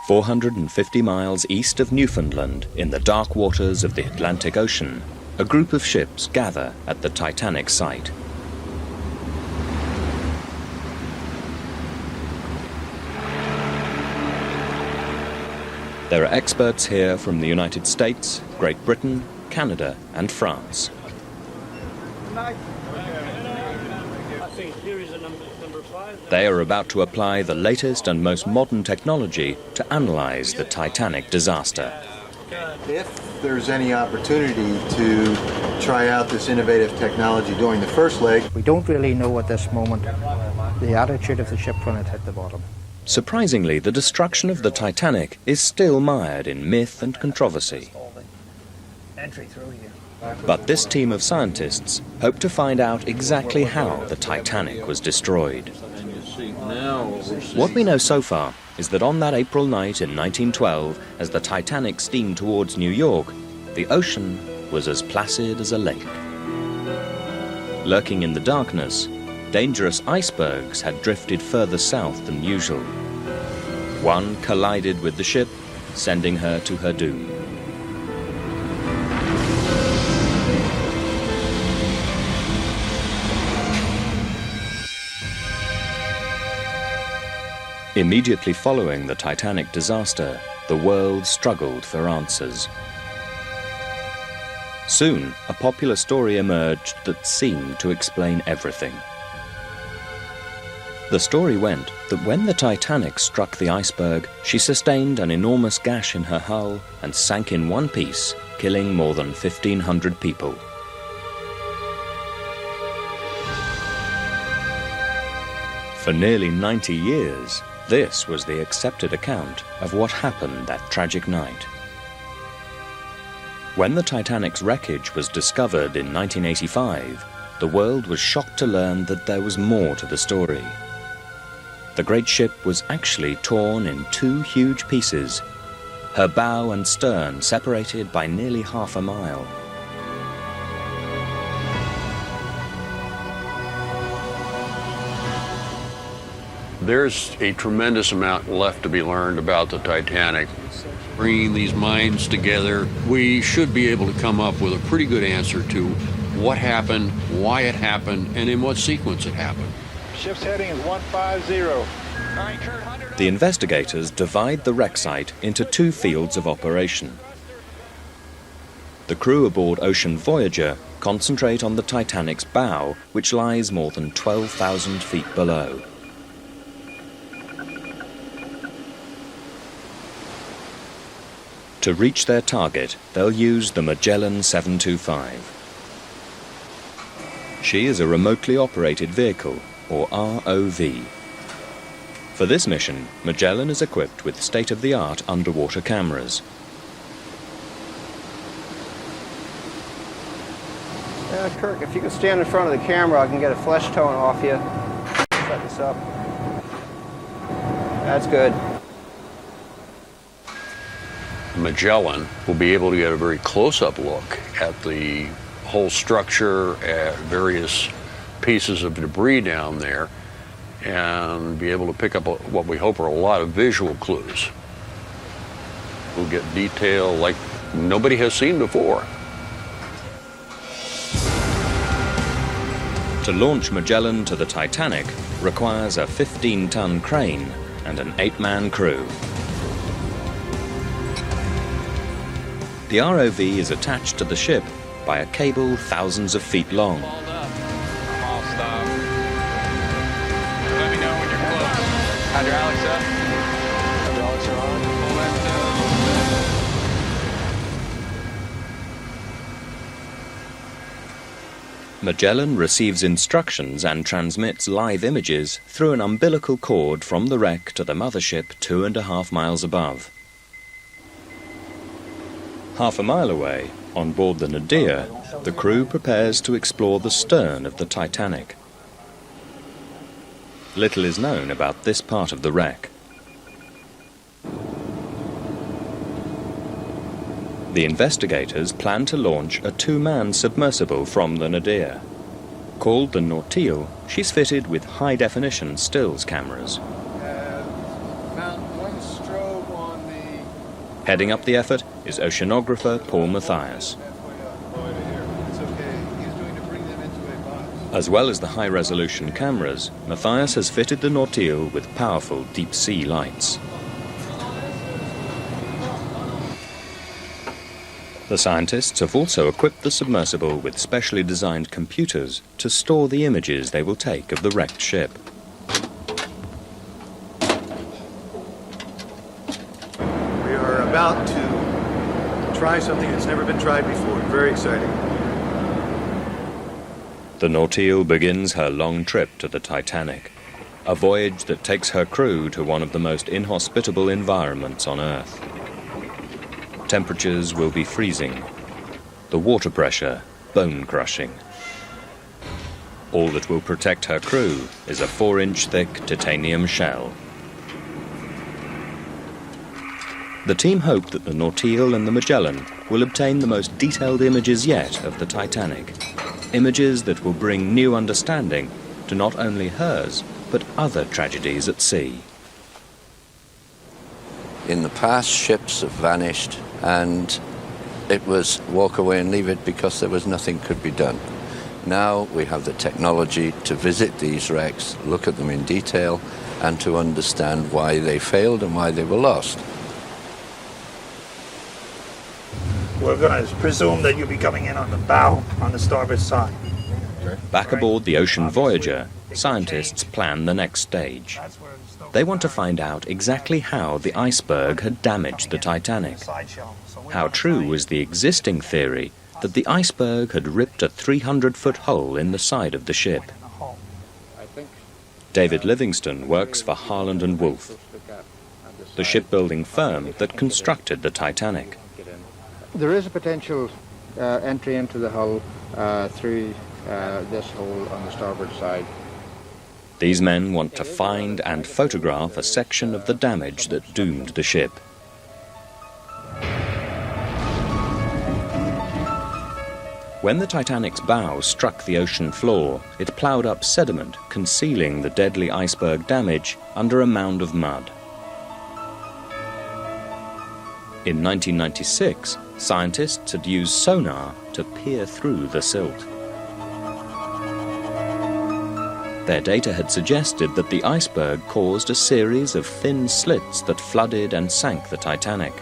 "450 miles east of Newfoundland, in the dark waters of the Atlantic Ocean, a group of ships gather at the Titanic site. There are experts here from the United States, Great Britain, Canada, and France. They are about to apply the latest and most modern technology to analyze the Titanic disaster. If there's any opportunity to try out this innovative technology during the first leg, we don't really know at this moment the attitude of the ship when it hit the bottom. Surprisingly, the destruction of the Titanic is still mired in myth and controversy. But this team of scientists hope to find out exactly how the Titanic was destroyed. What we know so far is that on that April night in 1912, as the Titanic steamed towards New York, the ocean was as placid as a lake. Lurking in the darkness, dangerous icebergs had drifted further south than usual. One collided with the ship, sending her to her doom. Immediately following the Titanic disaster, the world struggled for answers. Soon, a popular story emerged that seemed to explain everything. The story went that when the Titanic struck the iceberg, she sustained an enormous gash in her hull and sank in one piece, killing more than 1,500 people. For nearly 90 years, this was the accepted account of what happened that tragic night. When the Titanic's wreckage was discovered in 1985, the world was shocked to learn that there was more to the story. The great ship was actually torn in two huge pieces, her bow and stern separated by nearly half a mile. There's a tremendous amount left to be learned about the Titanic. Bringing these minds together, we should be able to come up with a pretty good answer to what happened, why it happened, and in what sequence it happened. Ship's heading is 150. The investigators divide the wreck site into two fields of operation. The crew aboard Ocean Voyager concentrate on the Titanic's bow, which lies more than 12,000 feet below. To reach their target, they'll use the Magellan 725. She is a remotely operated vehicle, or ROV. For this mission, Magellan is equipped with state-of-the-art underwater cameras. Kirk, if you could stand in front of the camera, I can get a flesh tone off you. Set this up. That's good. Magellan will be able to get a very close-up look at the whole structure, at various pieces of debris down there, and be able to pick up what we hope are a lot of visual clues. We'll get detail like nobody has seen before. To launch Magellan to the Titanic requires a 15-ton crane and an 8-man crew. The ROV is attached to the ship by a cable thousands of feet long. Let me know when you're close. Hydraulics up. Hydraulics are on. Pull that Magellan receives instructions and transmits live images through an umbilical cord from the wreck to the mothership 2.5 miles above. Half a mile away, on board the Nadir, the crew prepares to explore the stern of the Titanic. Little is known about this part of the wreck. The investigators plan to launch a 2-man submersible from the Nadir. Called the Nautile, she's fitted with high-definition stills cameras. Found one strobe on the... Heading up the effort is oceanographer Paul Mathias. As well as the high-resolution cameras, Mathias has fitted the Nautile with powerful deep-sea lights. The scientists have also equipped the submersible with specially designed computers to store the images they will take of the wrecked ship. We are about to try something that's never been tried before. Very exciting. The Nautile begins her long trip to the Titanic, a voyage that takes her crew to one of the most inhospitable environments on Earth. Temperatures will be freezing, the water pressure bone-crushing. All that will protect her crew is a 4-inch thick titanium shell. The team hope that the Nautile and the Magellan will obtain the most detailed images yet of the Titanic. Images that will bring new understanding to not only hers, but other tragedies at sea. In the past, ships have vanished, and it was walk away and leave it because there was nothing could be done. Now we have the technology to visit these wrecks, look at them in detail, and to understand why they failed and why they were lost. We're going to presume that you'll be coming in on the bow, on the starboard side. Back aboard the Ocean Voyager, scientists plan the next stage. They want to find out exactly how the iceberg had damaged the Titanic. How true was the existing theory that the iceberg had ripped a 300-foot hole in the side of the ship? David Livingston works for Harland & Wolff, the shipbuilding firm that constructed the Titanic. There is a potential entry into the hull through this hole on the starboard side. These men want to find and photograph a section of the damage that doomed the ship. When the Titanic's bow struck the ocean floor, it ploughed up sediment, concealing the deadly iceberg damage under a mound of mud. In 1996, scientists had used sonar to peer through the silt. Their data had suggested that the iceberg caused a series of thin slits that flooded and sank the Titanic.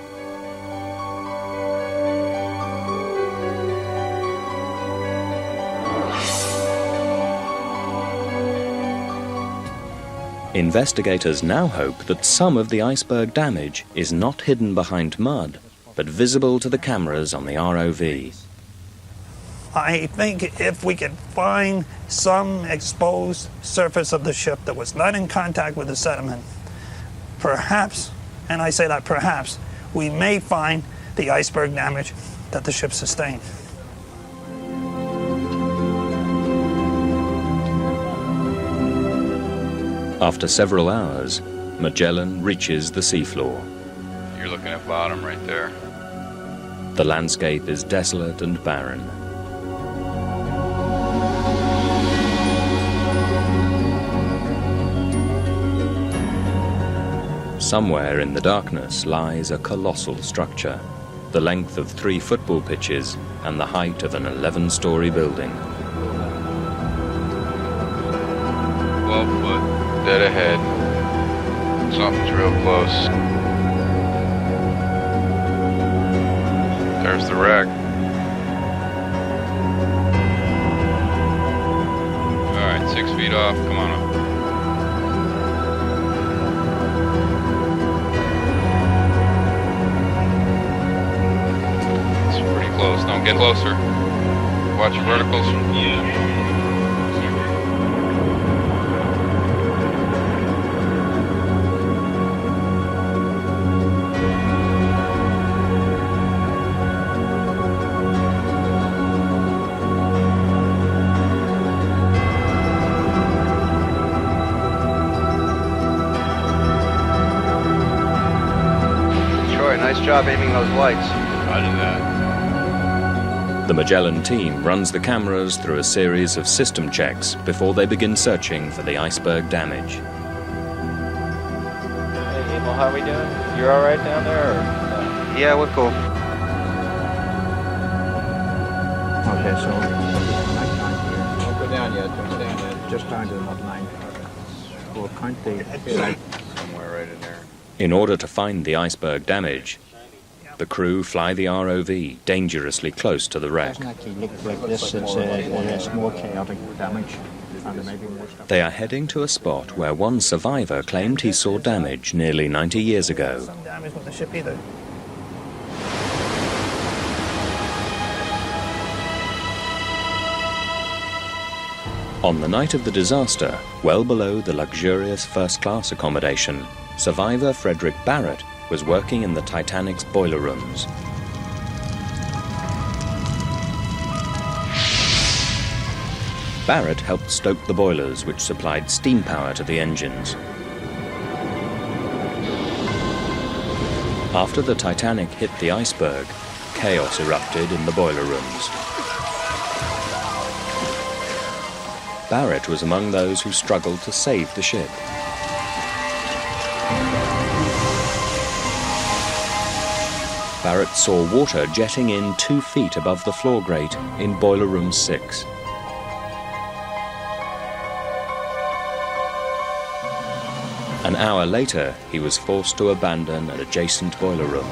Investigators now hope that some of the iceberg damage is not hidden behind mud, but visible to the cameras on the ROV. I think if we could find some exposed surface of the ship that was not in contact with the sediment, perhaps, and I say that perhaps, we may find the iceberg damage that the ship sustained. After several hours, Magellan reaches the seafloor. You're looking at bottom right there. The landscape is desolate and barren. Somewhere in the darkness lies a colossal structure, the length of 3 football pitches and the height of an 11-story building. 12 foot, dead ahead. Something's real close. There's the wreck. Alright, 6 feet off, come on up. Close. Don't get closer. Watch your verticals. Troy, nice job aiming those lights. I did that. The Magellan team runs the cameras through a series of system checks before they begin searching for the iceberg damage. Hey, Emil, how are we doing? You're all right down there? Or? Yeah, we're cool. Okay, so don't go down yet. Don't go down yet. Just down to about 9. We'll count the somewhere right in there. In order to find the iceberg damage, the crew fly the ROV dangerously close to the wreck. It doesn't actually look like this. It's more chaotic damage. And there may be more stuff. They are heading to a spot where one survivor claimed he saw damage nearly 90 years ago. Some damage with the ship either. On the night of the disaster, well below the luxurious first-class accommodation, survivor Frederick Barrett was working in the Titanic's boiler rooms. Barrett helped stoke the boilers which supplied steam power to the engines. After the Titanic hit the iceberg, chaos erupted in the boiler rooms. Barrett was among those who struggled to save the ship. Barrett saw water jetting in 2 feet above the floor grate in boiler room 6. An hour later, he was forced to abandon an adjacent boiler room.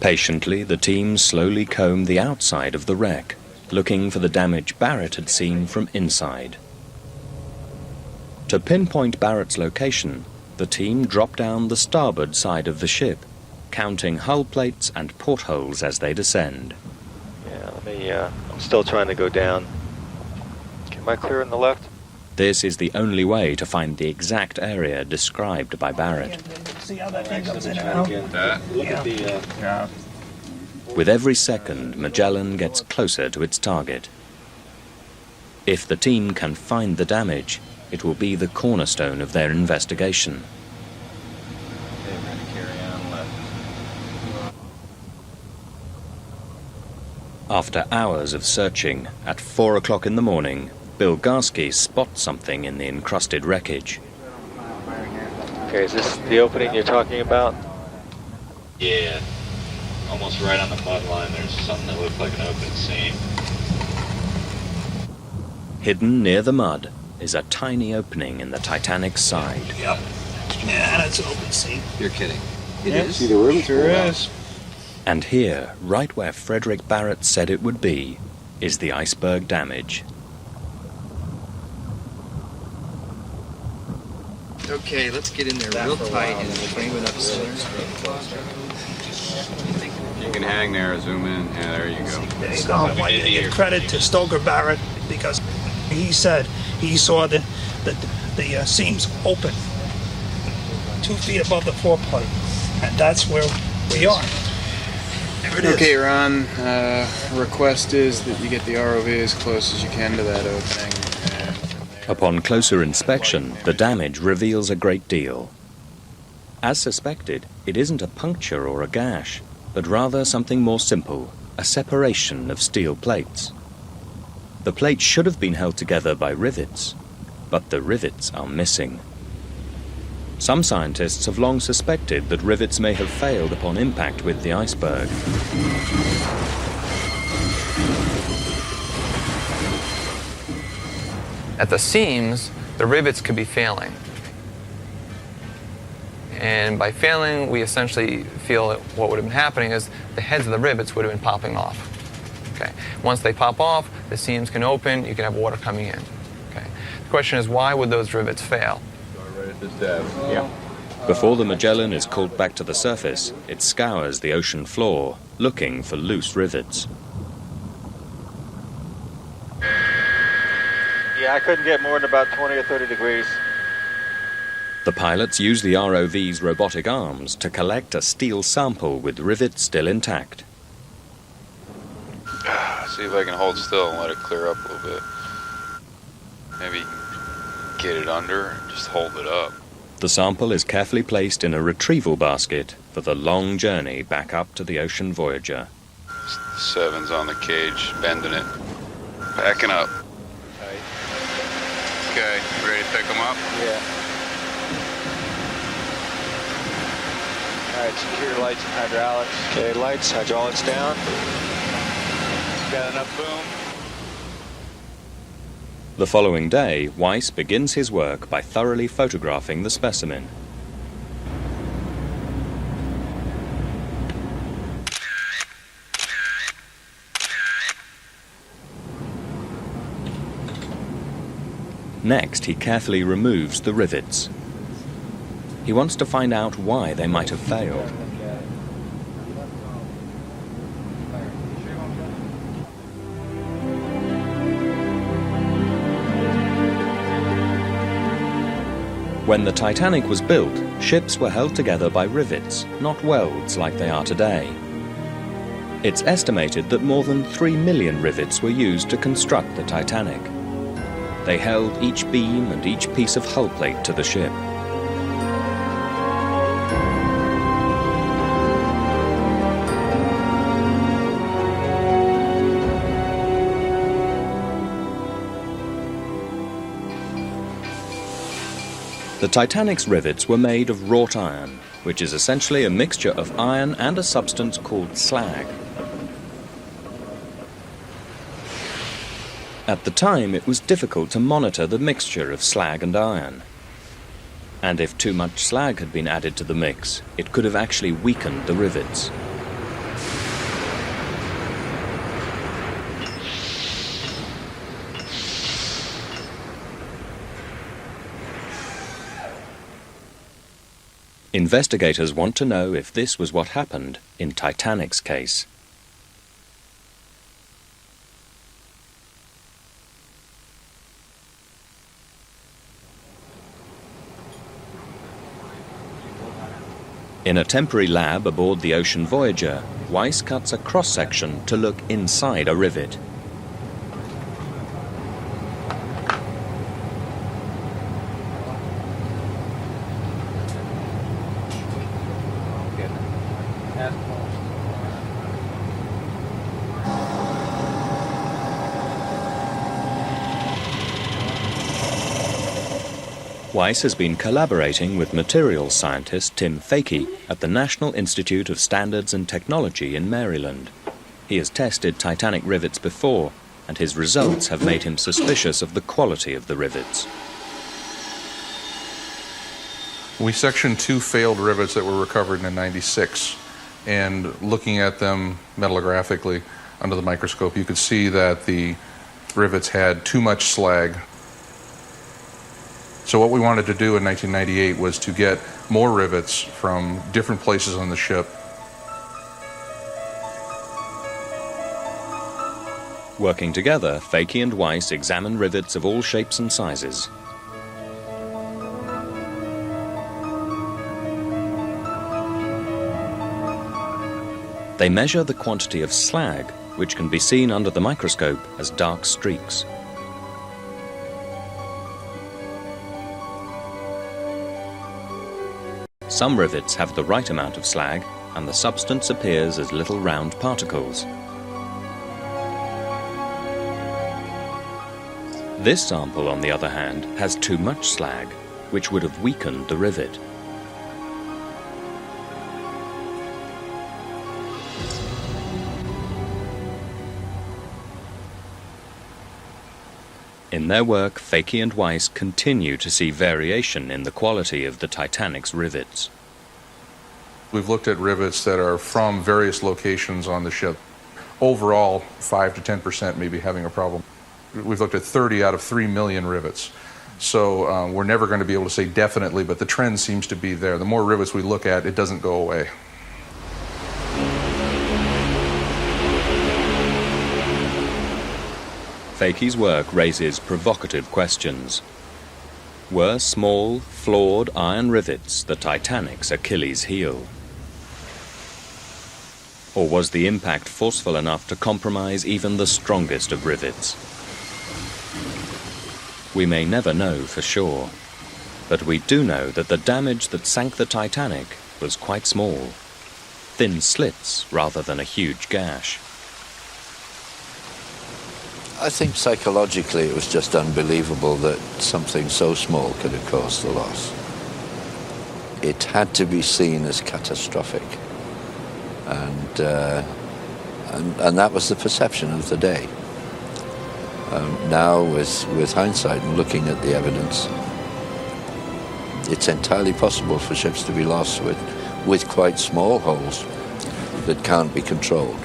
Patiently, the team slowly combed the outside of the wreck, looking for the damage Barrett had seen from inside. To pinpoint Barrett's location, the team dropped down the starboard side of the ship, counting hull plates and portholes as they descend. Yeah, I'm still trying to go down. Am I clear on the left? This is the only way to find the exact area described by Barrett. See how that thing comes in and out? Look at the... With every second, Magellan gets closer to its target. If the team can find the damage, it will be the cornerstone of their investigation. After hours of searching, at 4 o'clock in the morning, Bill Garsky spots something in the encrusted wreckage. Okay, is this the opening you're talking about? Yeah, almost right on the mud line. There's something that looks like an open seam. Hidden near the mud, is a tiny opening in the Titanic's side. Yep. Yeah, that's open, see? You're kidding. It is. See the rivets? Sure is. And here, right where Frederick Barrett said it would be, is the iceberg damage. Okay, let's get in there real tight and frame it up center. You can hang there, zoom in. Yeah, there you go. There you go. I want you to give credit to Stoker Barrett because he said he saw the seams open 2 feet above the floor plate, and that's where we are. There it is. Okay, Ron. Request is that you get the ROV as close as you can to that opening. Upon closer inspection, the damage reveals a great deal. As suspected, it isn't a puncture or a gash, but rather something more simple, a separation of steel plates. The plates should have been held together by rivets, but the rivets are missing. Some scientists have long suspected that rivets may have failed upon impact with the iceberg. At the seams, the rivets could be failing. And by failing, we essentially feel that what would have been happening is the heads of the rivets would have been popping off. Okay. Once they pop off, the seams can open, you can have water coming in. Okay. The question is, why would those rivets fail? Right at this depth. Yeah. Before the Magellan is called back to the surface, it scours the ocean floor, looking for loose rivets. Yeah, I couldn't get more than about 20 or 30 degrees. The pilots use the ROV's robotic arms to collect a steel sample with rivets still intact. See if I can hold still and let it clear up a little bit. Maybe get it under and just hold it up. The sample is carefully placed in a retrieval basket for the long journey back up to the Ocean Voyager. 7's on the cage, bending it. Backing up. Okay, you ready to pick them up? Yeah. All right, secure lights and hydraulics. Okay, lights, hydraulics down. Got enough boom? The following day, Weiss begins his work by thoroughly photographing the specimen. Next, he carefully removes the rivets. He wants to find out why they might have failed. When the Titanic was built, ships were held together by rivets, not welds like they are today. It's estimated that more than 3 million rivets were used to construct the Titanic. They held each beam and each piece of hull plate to the ship. The Titanic's rivets were made of wrought iron, which is essentially a mixture of iron and a substance called slag. At the time, it was difficult to monitor the mixture of slag and iron. And if too much slag had been added to the mix, it could have actually weakened the rivets. Investigators want to know if this was what happened in Titanic's case. In a temporary lab aboard the Ocean Voyager, Weiss cuts a cross-section to look inside a rivet. Weiss has been collaborating with materials scientist Tim Fakey at the National Institute of Standards and Technology in Maryland. He has tested Titanic rivets before and his results have made him suspicious of the quality of the rivets. We sectioned 2 failed rivets that were recovered in '96, and looking at them metallographically under the microscope, you could see that the rivets had too much slag. So what we wanted to do in 1998 was to get more rivets from different places on the ship. Working together, Fakey and Weiss examine rivets of all shapes and sizes. They measure the quantity of slag, which can be seen under the microscope as dark streaks. Some rivets have the right amount of slag, and the substance appears as little round particles. This sample, on the other hand, has too much slag, which would have weakened the rivet. In their work, Fakey and Weiss continue to see variation in the quality of the Titanic's rivets. We've looked at rivets that are from various locations on the ship. Overall, 5 to 10% may be having a problem. We've looked at 30 out of 3 million rivets. So we're never going to be able to say definitely, but the trend seems to be there. The more rivets we look at, it doesn't go away. Fakey's work raises provocative questions. Were small, flawed iron rivets the Titanic's Achilles heel? Or was the impact forceful enough to compromise even the strongest of rivets? We may never know for sure, but we do know that the damage that sank the Titanic was quite small. Thin slits rather than a huge gash. I think psychologically it was just unbelievable that something so small could have caused the loss. It had to be seen as catastrophic, and that was the perception of the day. Now, with hindsight and looking at the evidence, it's entirely possible for ships to be lost with quite small holes that can't be controlled.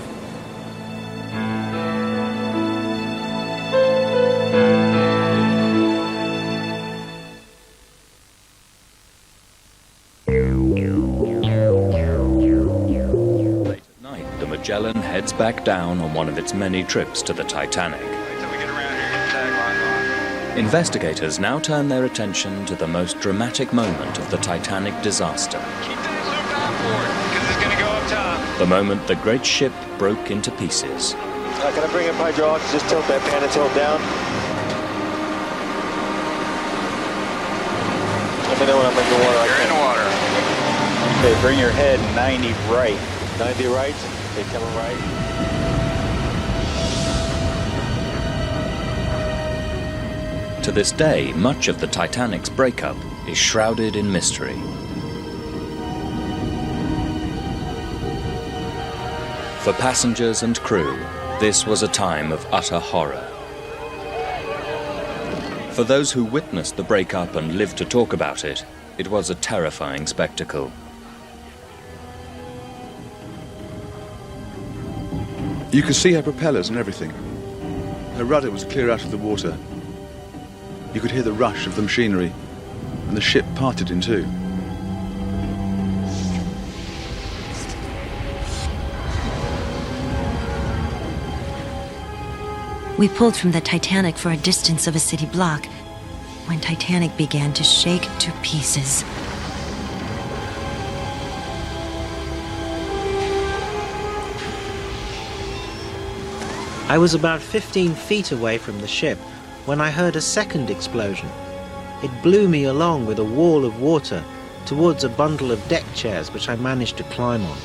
Magellan heads back down on one of its many trips to the Titanic. Investigators now turn their attention to the most dramatic moment of the Titanic disaster. Keep them zoomed out forward, because it's going to go up top. The moment the great ship broke into pieces. Can I bring up hydraulics? Just tilt that pan and tilt down. Let me know when I'm in the water. You're in the water. Okay, bring your head 90 right. 90 right. Okay, coming right. To this day, much of the Titanic's breakup is shrouded in mystery. For passengers and crew, this was a time of utter horror. For those who witnessed the breakup and lived to talk about it, it was a terrifying spectacle. You could see her propellers and everything. Her rudder was clear out of the water. You could hear the rush of the machinery, and the ship parted in two. We pulled from the Titanic for a distance of a city block when Titanic began to shake to pieces. I was about 15 feet away from the ship when I heard a second explosion. It blew me along with a wall of water towards a bundle of deck chairs which I managed to climb on.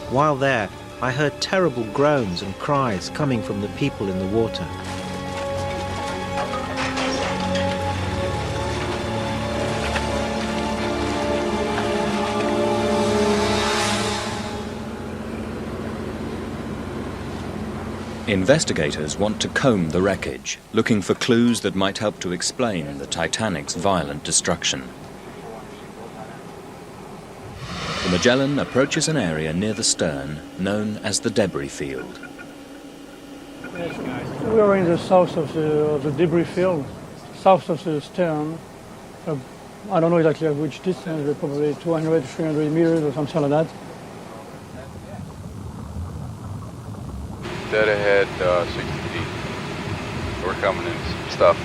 While there, I heard terrible groans and cries coming from the people in the water. Investigators want to comb the wreckage, looking for clues that might help to explain the Titanic's violent destruction. The Magellan approaches an area near the stern known as the debris field. We are in the south of the debris field, south of the stern. I don't know exactly at which distance, but probably 200, 300 meters or something like that. Dead ahead, 60 feet. We're coming in some stuff.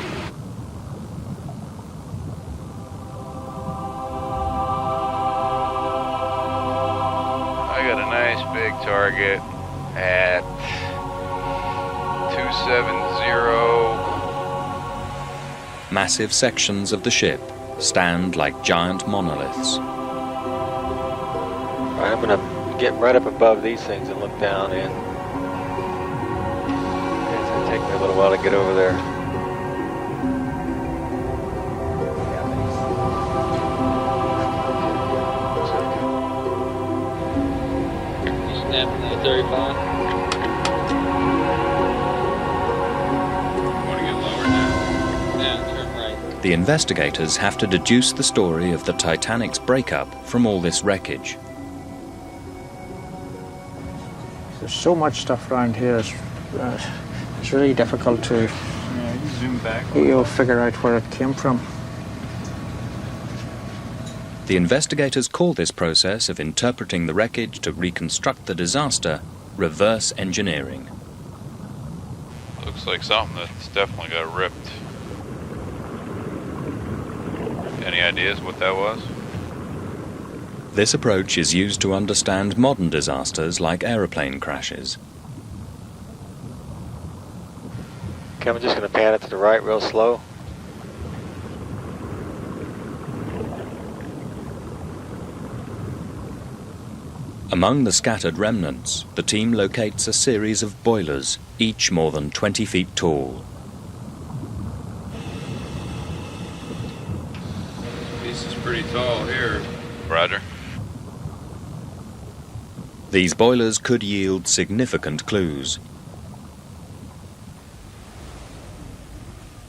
I got a nice big target at 270. Massive sections of the ship stand like giant monoliths. All right, I'm going to get right up above these things and look down in. It's going to take me a little while to get over there. You snapping that 35? The investigators have to deduce the story of the Titanic's breakup from all this wreckage. There's so much stuff around here, it's really difficult to figure out where it came from. The investigators call this process of interpreting the wreckage to reconstruct the disaster reverse engineering. Looks like something that's definitely got ripped. Any ideas what that was? This approach is used to understand modern disasters like aeroplane crashes. Okay, I'm just going to pan it to the right real slow. Among the scattered remnants, the team locates a series of boilers, each more than 20 feet tall. This is pretty tall here. Roger. These boilers could yield significant clues.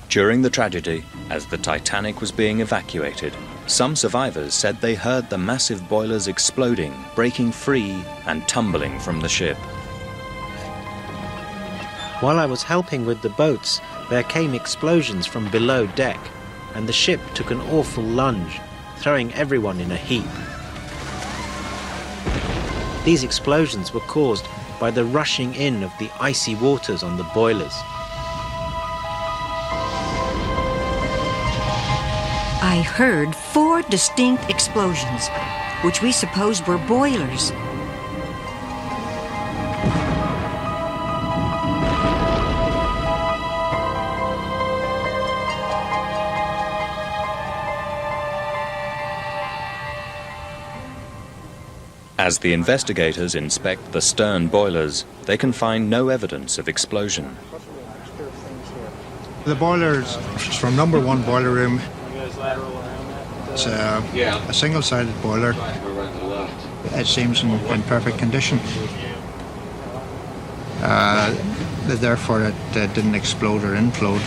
During the tragedy, as the Titanic was being evacuated, some survivors said they heard the massive boilers exploding, breaking free and tumbling from the ship. While I was helping with the boats, there came explosions from below deck, and the ship took an awful lunge, throwing everyone in a heap. These explosions were caused by the rushing in of the icy waters on the boilers. I heard 4 distinct explosions, which we supposed were boilers. As the investigators inspect the stern boilers, they can find no evidence of explosion. The boilers from number 1 boiler room. It's a single-sided boiler. It seems in perfect condition. Therefore, it didn't explode or implode.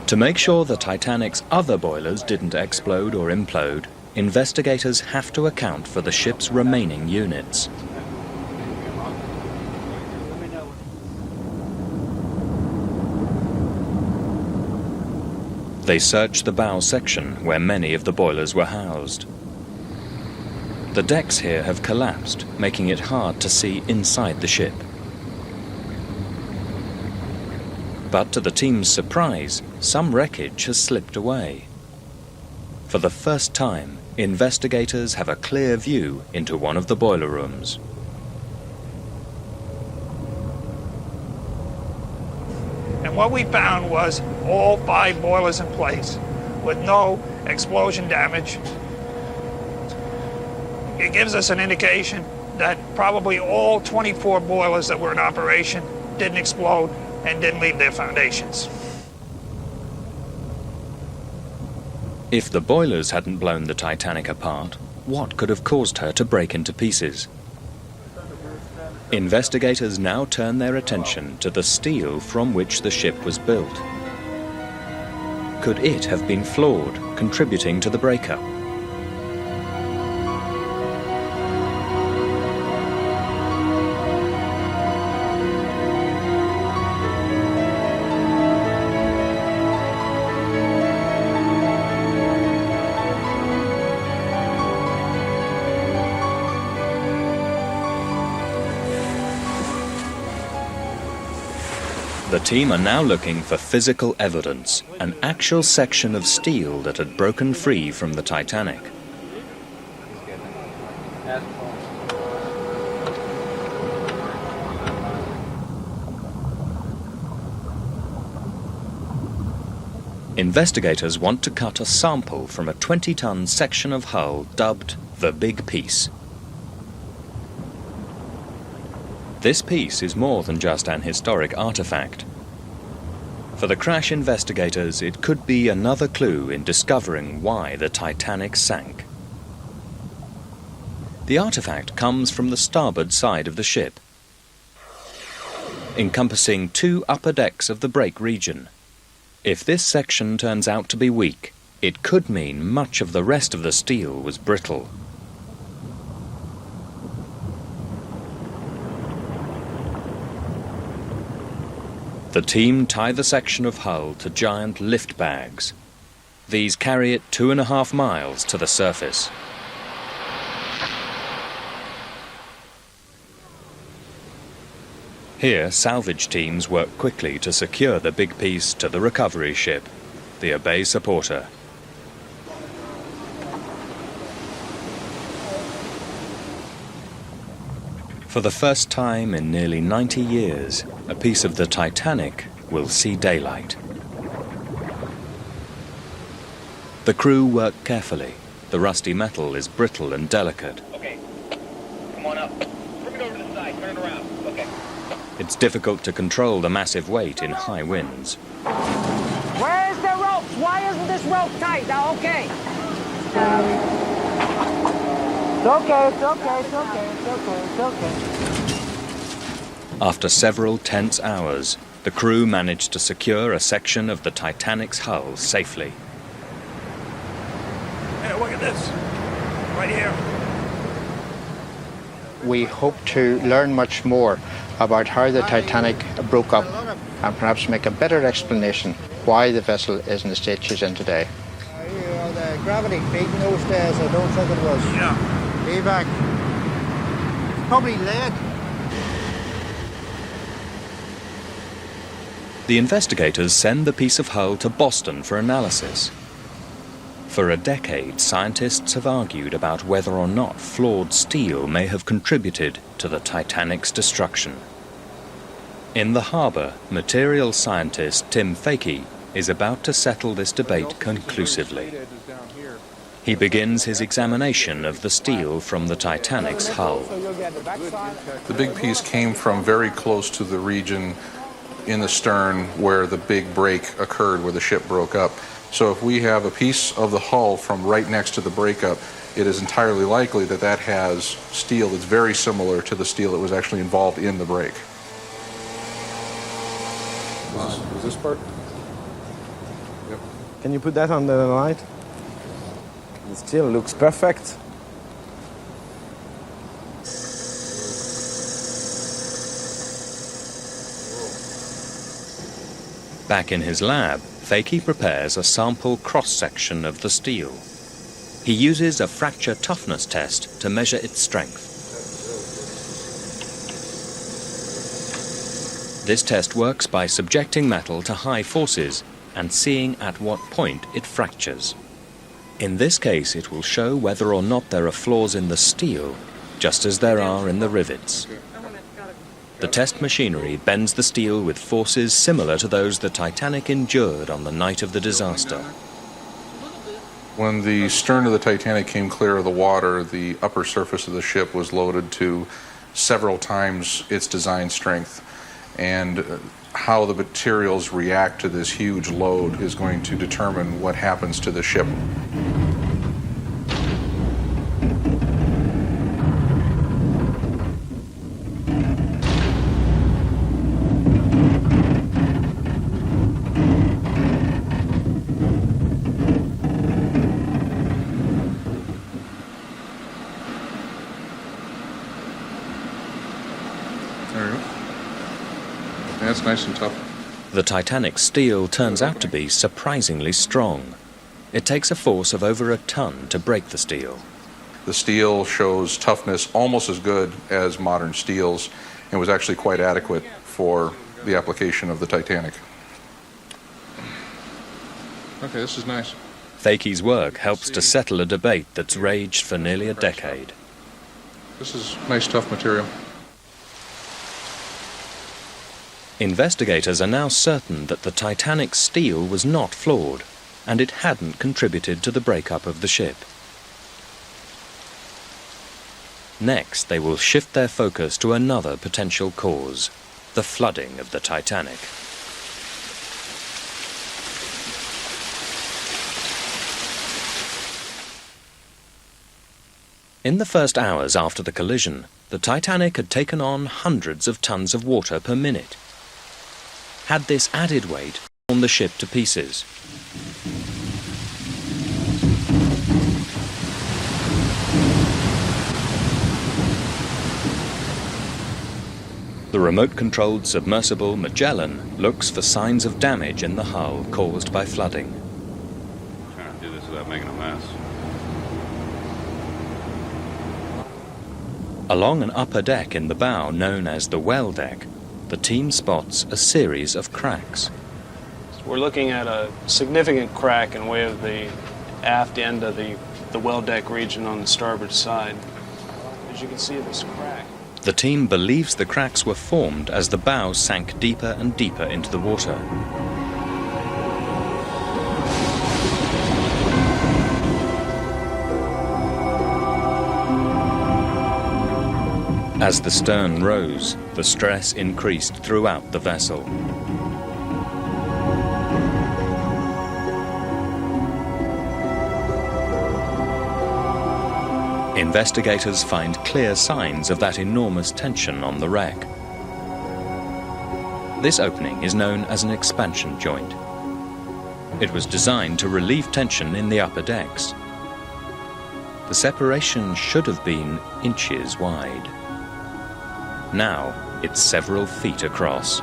To make sure the Titanic's other boilers didn't explode or implode, investigators have to account for the ship's remaining units. They search the bow section where many of the boilers were housed. The decks here have collapsed, making it hard to see inside the ship. But to the team's surprise, some wreckage has slipped away. For the first time, investigators have a clear view into one of the boiler rooms. And what we found was all 5 boilers in place with no explosion damage. It gives us an indication that probably all 24 boilers that were in operation didn't explode and didn't leave their foundations. If the boilers hadn't blown the Titanic apart, what could have caused her to break into pieces? Investigators now turn their attention to the steel from which the ship was built. Could it have been flawed, contributing to the breakup? The team are now looking for physical evidence, an actual section of steel that had broken free from the Titanic. Investigators want to cut a sample from a 20-ton section of hull dubbed the Big Piece. This piece is more than just an historic artifact. For the crash investigators, it could be another clue in discovering why the Titanic sank. The artifact comes from the starboard side of the ship, encompassing 2 upper decks of the break region. If this section turns out to be weak, it could mean much of the rest of the steel was brittle. The team tie the section of hull to giant lift bags. These carry it 2.5 miles to the surface. Here, salvage teams work quickly to secure the big piece to the recovery ship, the Obey Supporter. For the first time in nearly 90 years, a piece of the Titanic will see daylight. The crew work carefully. The rusty metal is brittle and delicate. Okay, come on up. Bring it over to the side, turn it around. Okay. It's difficult to control the massive weight in high winds. Where's the ropes? Why isn't this rope tight? Now, okay. It's okay, it's okay, it's okay, it's okay, it's okay. After several tense hours, the crew managed to secure a section of the Titanic's hull safely. Hey, look at this. Right here. We hope to learn much more about how the Titanic broke up and perhaps make a better explanation why the vessel is in the state she's in today. The gravity beating those stairs, I don't think it was. Yeah. Evac. Probably lead. The investigators send the piece of hull to Boston for analysis. For a decade, scientists have argued about whether or not flawed steel may have contributed to the Titanic's destruction. In the harbour, materials scientist Tim Fakey is about to settle this debate conclusively. He begins his examination of the steel from the Titanic's hull. The big piece came from very close to the region in the stern where the big break occurred, where the ship broke up. So if we have a piece of the hull from right next to the breakup, it is entirely likely that that has steel that's very similar to the steel that was actually involved in the break. Was this part? Yep. Can you put that on the light? The steel looks perfect. Back in his lab, Fakey prepares a sample cross-section of the steel. He uses a fracture toughness test to measure its strength. This test works by subjecting metal to high forces and seeing at what point it fractures. In this case, it will show whether or not there are flaws in the steel, just as there are in the rivets. The test machinery bends the steel with forces similar to those the Titanic endured on the night of the disaster. When the stern of the Titanic came clear of the water, the upper surface of the ship was loaded to several times its design strength. And how the materials react to this huge load is going to determine what happens to the ship. that's nice and tough. The Titanic's steel turns out to be surprisingly strong. It takes a force of over a ton to break the steel. The steel shows toughness almost as good as modern steels and was actually quite adequate for the application of the Titanic. Okay, this is nice. Fakey's work helps to settle a debate that's raged for nearly a decade. This is nice, tough material. Investigators are now certain that the Titanic's steel was not flawed, and it hadn't contributed to the breakup of the ship. Next, they will shift their focus to another potential cause, the flooding of the Titanic. In the first hours after the collision, the Titanic had taken on hundreds of tons of water per minute. Had this added weight torn the ship to pieces? The remote-controlled submersible Magellan looks for signs of damage in the hull caused by flooding. I'm trying to do this without making a mess. Along an upper deck in the bow known as the well deck, the team spots a series of cracks. We're looking at a significant crack in way of the aft end of the well deck region on the starboard side. As you can see, this crack. The team believes the cracks were formed as the bow sank deeper and deeper into the water. As the stern rose, the stress increased throughout the vessel. Investigators find clear signs of that enormous tension on the wreck. This opening is known as an expansion joint. It was designed to relieve tension in the upper decks. The separation should have been inches wide. Now it's several feet across.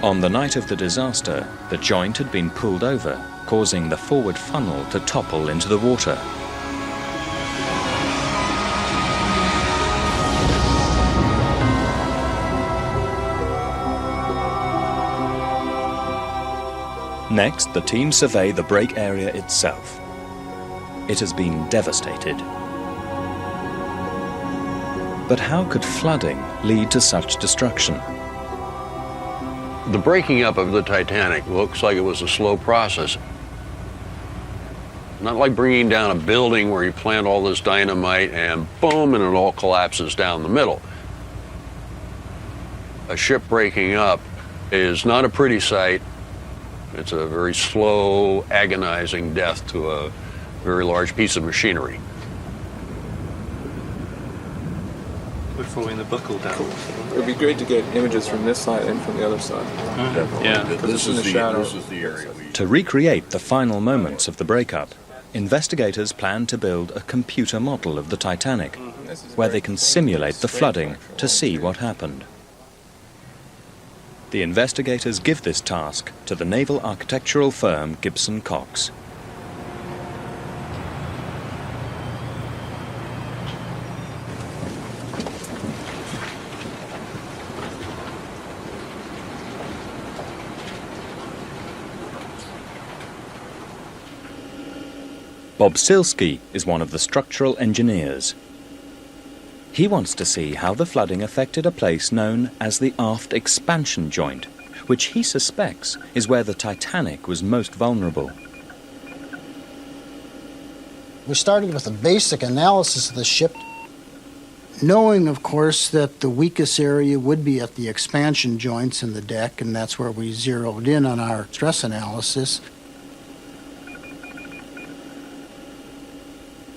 On the night of the disaster, the joint had been pulled over, causing the forward funnel to topple into the water. Next, the team survey the break area itself. It has been devastated. But how could flooding lead to such destruction? The breaking up of the Titanic looks like it was a slow process. Not like bringing down a building where you plant all this dynamite and boom, and it all collapses down the middle. A ship breaking up is not a pretty sight. It's a very slow, agonizing death to a very large piece of machinery. We're following the buckle down. It would be great to get images from this side and from the other side. Yeah, this is the area. To recreate the final moments of the breakup, investigators plan to build a computer model of the Titanic, where they can simulate the flooding to see what happened. The investigators give this task to the naval architectural firm Gibson Cox. Bob Silsky is one of the structural engineers. He wants to see how the flooding affected a place known as the aft expansion joint, which he suspects is where the Titanic was most vulnerable. We started with a basic analysis of the ship, knowing, of course, that the weakest area would be at the expansion joints in the deck, and that's where we zeroed in on our stress analysis.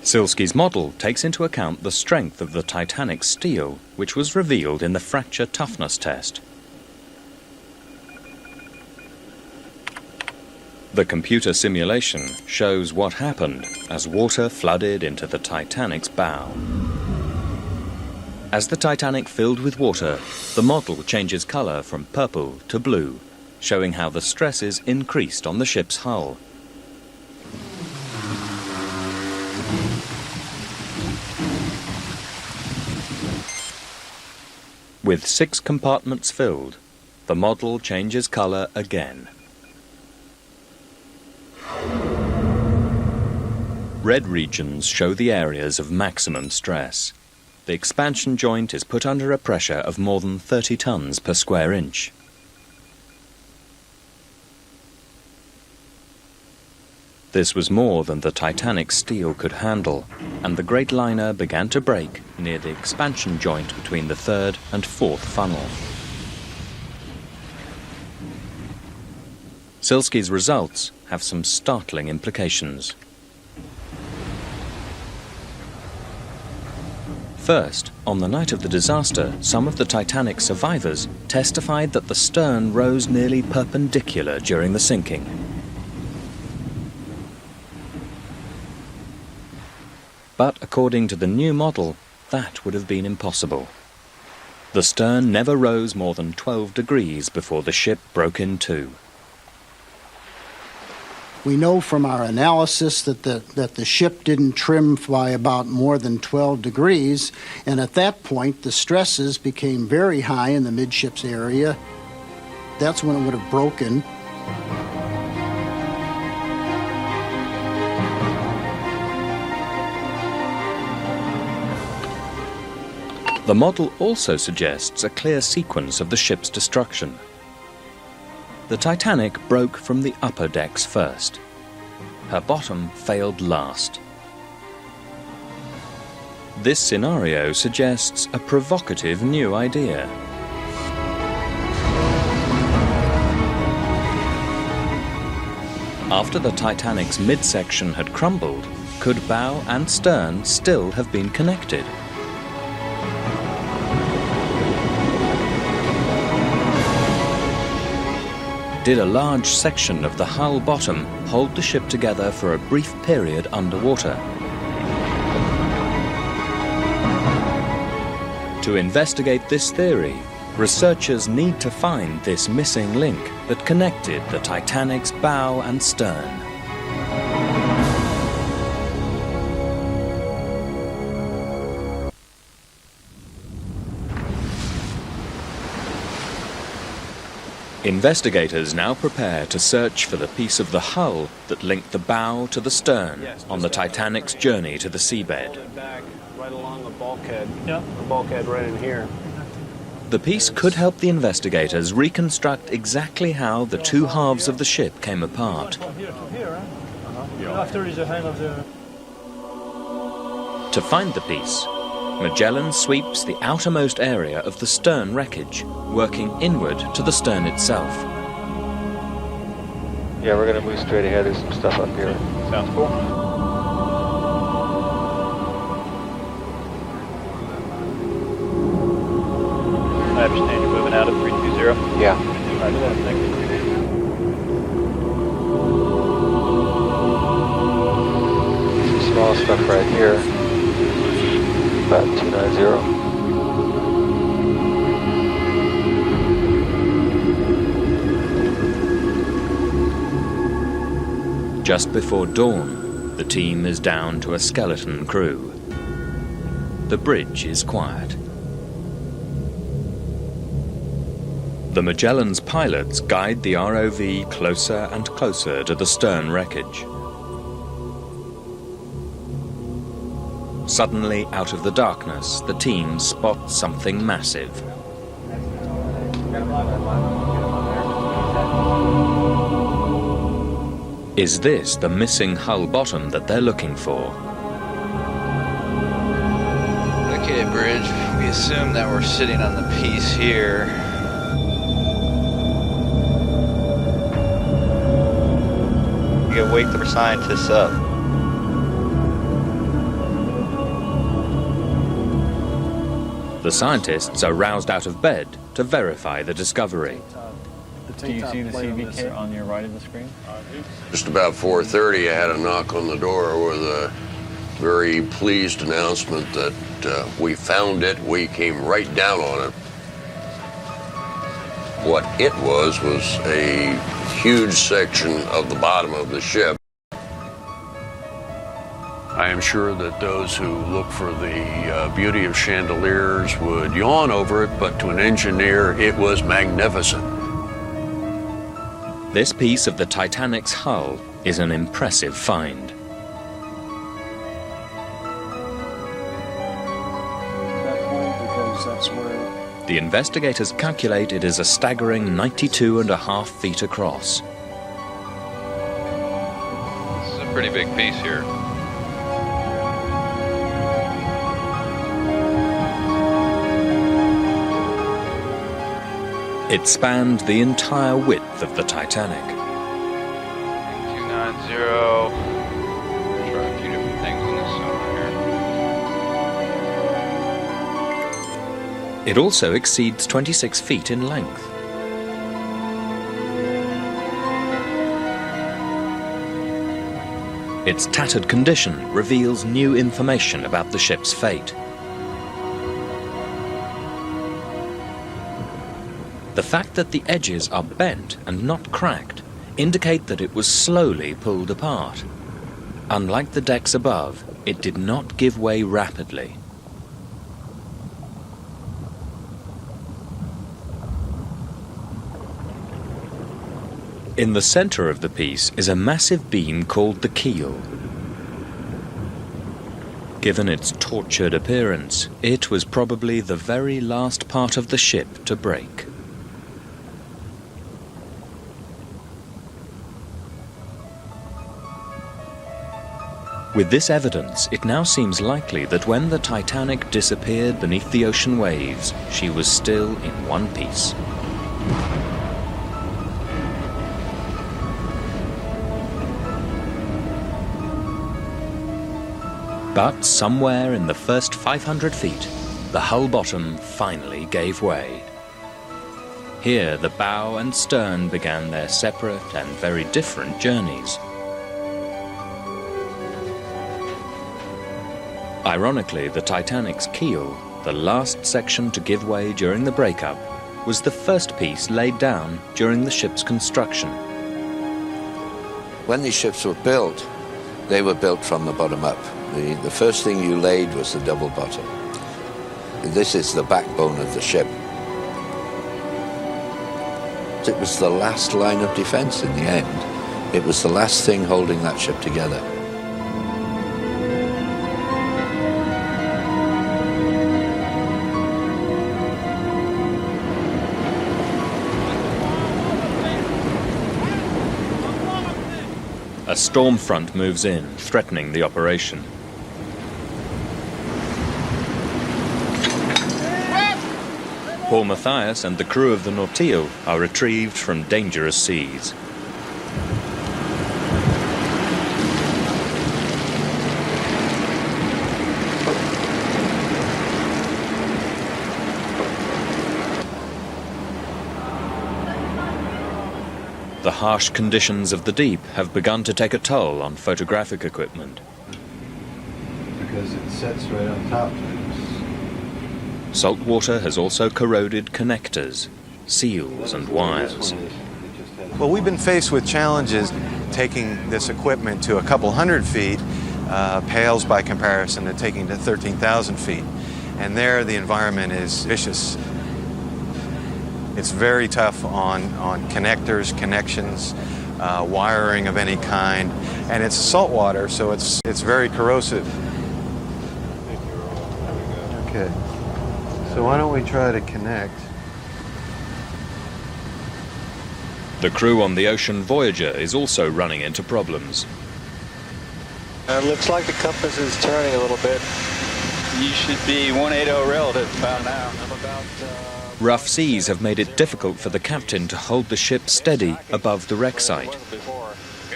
Silsky's model takes into account the strength of the Titanic's steel, which was revealed in the fracture toughness test. The computer simulation shows what happened as water flooded into the Titanic's bow. As the Titanic filled with water, the model changes colour from purple to blue, showing how the stresses increased on the ship's hull. With 6 compartments filled, the model changes colour again. Red regions show the areas of maximum stress. The expansion joint is put under a pressure of more than 30 tons per square inch. This was more than the Titanic's steel could handle, and the great liner began to break near the expansion joint between the 3rd and 4th funnel. Silsky's results have some startling implications. First, on the night of the disaster, some of the Titanic survivors testified that the stern rose nearly perpendicular during the sinking. But according to the new model, that would have been impossible. The stern never rose more than 12 degrees before the ship broke in two. We know from our analysis that the ship didn't trim by about more than 12 degrees, and at that point the stresses became very high in the midships area. That's when it would have broken. The model also suggests a clear sequence of the ship's destruction. The Titanic broke from the upper decks first. Her bottom failed last. This scenario suggests a provocative new idea. After the Titanic's midsection had crumbled, could bow and stern still have been connected? Did a large section of the hull bottom hold the ship together for a brief period underwater? To investigate this theory, researchers need to find this missing link that connected the Titanic's bow and stern. Investigators now prepare to search for the piece of the hull that linked the bow to the stern on the Titanic's journey to the seabed. Back right along the bulkhead. Yeah. The bulkhead right in here. The piece could help the investigators reconstruct exactly how the two halves of the ship came apart. From here to here, after is the hand of the... To find the piece, Magellan sweeps the outermost area of the stern wreckage, working inward to the stern itself. Yeah, we're going to move straight ahead. There's some stuff up here. Sounds cool. I understand you're moving out of 320? Yeah. Roger that, thank you. Some small stuff right here. About 290. Just before dawn, the team is down to a skeleton crew. The bridge is quiet. The Magellan's pilots guide the ROV closer and closer to the stern wreckage. Suddenly, out of the darkness, the team spots something massive. Is this the missing hull bottom that they're looking for? Okay, Bridge, we assume that we're sitting on the piece here. You can wake the scientists up. The scientists are roused out of bed to verify the discovery. Do you see the CVK on your right of the screen? Just about 4:30, I had a knock on the door with a very pleased announcement that we found it. We came right down on it. What it was a huge section of the bottom of the ship. I am sure that those who look for the beauty of chandeliers would yawn over it, but to an engineer, it was magnificent. This piece of the Titanic's hull is an impressive find. The investigators calculate it is a staggering 92.5 feet across. This is a pretty big piece here. It spanned the entire width of the Titanic. 290. Try a few different things in this zone right here. It also exceeds 26 feet in length. Its tattered condition reveals new information about the ship's fate. The fact that the edges are bent and not cracked indicate that it was slowly pulled apart. Unlike the decks above, it did not give way rapidly. In the center of the piece is a massive beam called the keel. Given its tortured appearance, it was probably the very last part of the ship to break. With this evidence, it now seems likely that when the Titanic disappeared beneath the ocean waves, she was still in one piece. But somewhere in the first 500 feet, the hull bottom finally gave way. Here, the bow and stern began their separate and very different journeys. Ironically, the Titanic's keel, the last section to give way during the breakup, was the first piece laid down during the ship's construction. When these ships were built, they were built from the bottom up. The first thing you laid was the double bottom. This is the backbone of the ship. It was the last line of defense in the end. It was the last thing holding that ship together. A storm front moves in, threatening the operation. Paul Mathias and the crew of the Nautil are retrieved from dangerous seas. The harsh conditions of the deep have begun to take a toll on photographic equipment. Because it sets right on top. Salt water has also corroded connectors, seals and wires. Well, we've been faced with challenges taking this equipment to a couple hundred feet, pales by comparison to taking to 13,000 feet. And there the environment is vicious. It's very tough on connectors, connections, wiring of any kind, and it's salt water, so it's very corrosive. Okay, so why don't we try to connect? The crew on the Ocean Voyager is also running into problems. It looks like the compass is turning a little bit. You should be 180 relative about now. Rough seas have made it difficult for the captain to hold the ship steady above the wreck site.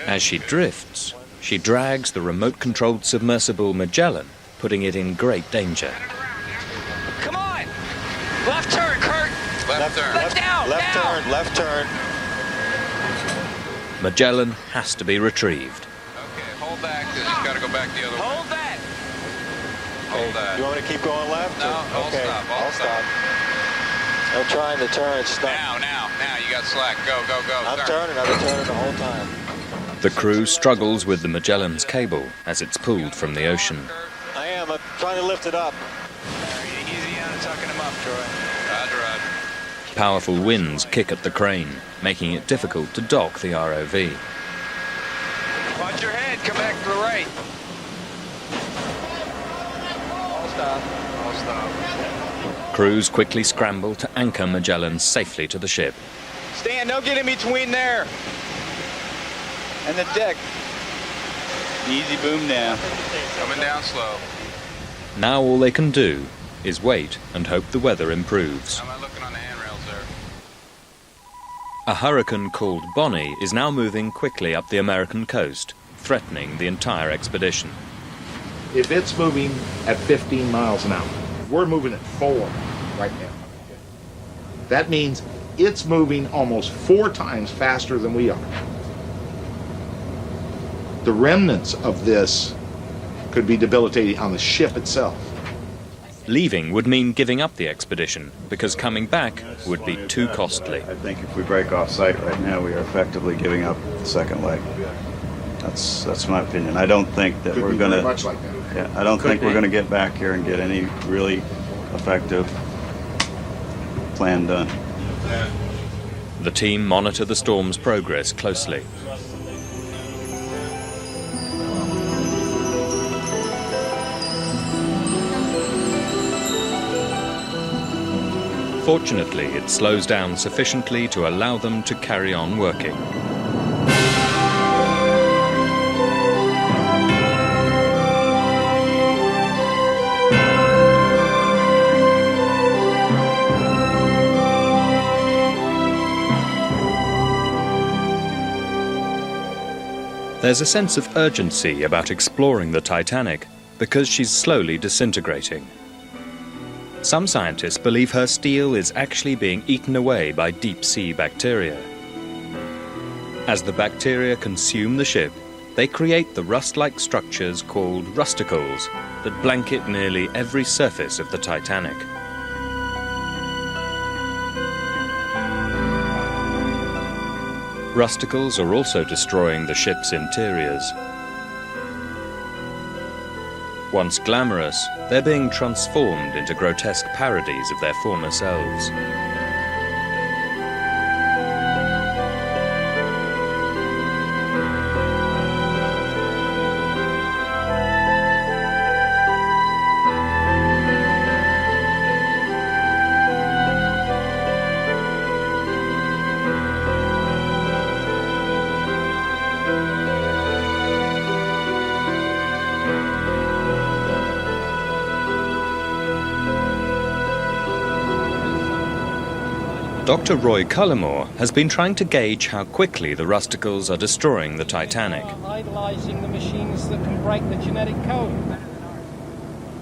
As she drifts, she drags the remote-controlled submersible Magellan, putting it in great danger. Come on! Left turn, Kurt! Left turn. Left turn. Magellan has to be retrieved. Okay, hold back. Just gotta go back the other way. Hold that! Hold that. You want me to keep going left? No, okay. I'll stop. I'm trying to turn. It's not. Now, you got slack. Go. I've been turning the whole time. The crew struggles with the Magellan's cable as it's pulled from the ocean. I am. I'm trying to lift it up. Easy on tucking him up, Troy. Roger. Powerful winds kick at the crane, making it difficult to dock the ROV. Watch your head. Come back to the right. I'll stop. Crews quickly scramble to anchor Magellan safely to the ship. Stan, don't get in between there and the deck. Easy boom down. Coming down slow. Now all they can do is wait and hope the weather improves. How am I looking on the handrails there? A hurricane called Bonnie is now moving quickly up the American coast, threatening the entire expedition. If it's moving at 15 miles an hour, we're moving at 4 right now. That means it's moving almost 4 times faster than we are. The remnants of this could be debilitating on the ship itself. Leaving would mean giving up the expedition, because coming back would be too costly. I think if we break off site right now, we are effectively giving up the second leg. That's my opinion. I don't think that we're going to. Much like that. Yeah, I don't think we're going to get back here and get any really effective plan done. The team monitor the storm's progress closely. Fortunately, it slows down sufficiently to allow them to carry on working. There's a sense of urgency about exploring the Titanic because she's slowly disintegrating. Some scientists believe her steel is actually being eaten away by deep-sea bacteria. As the bacteria consume the ship, they create the rust-like structures called rusticles that blanket nearly every surface of the Titanic. Rusticles are also destroying the ship's interiors. Once glamorous, they're being transformed into grotesque parodies of their former selves. Dr. Roy Cullimore has been trying to gauge how quickly the rusticles are destroying the Titanic. Idolizing the machines that can break the genetic code.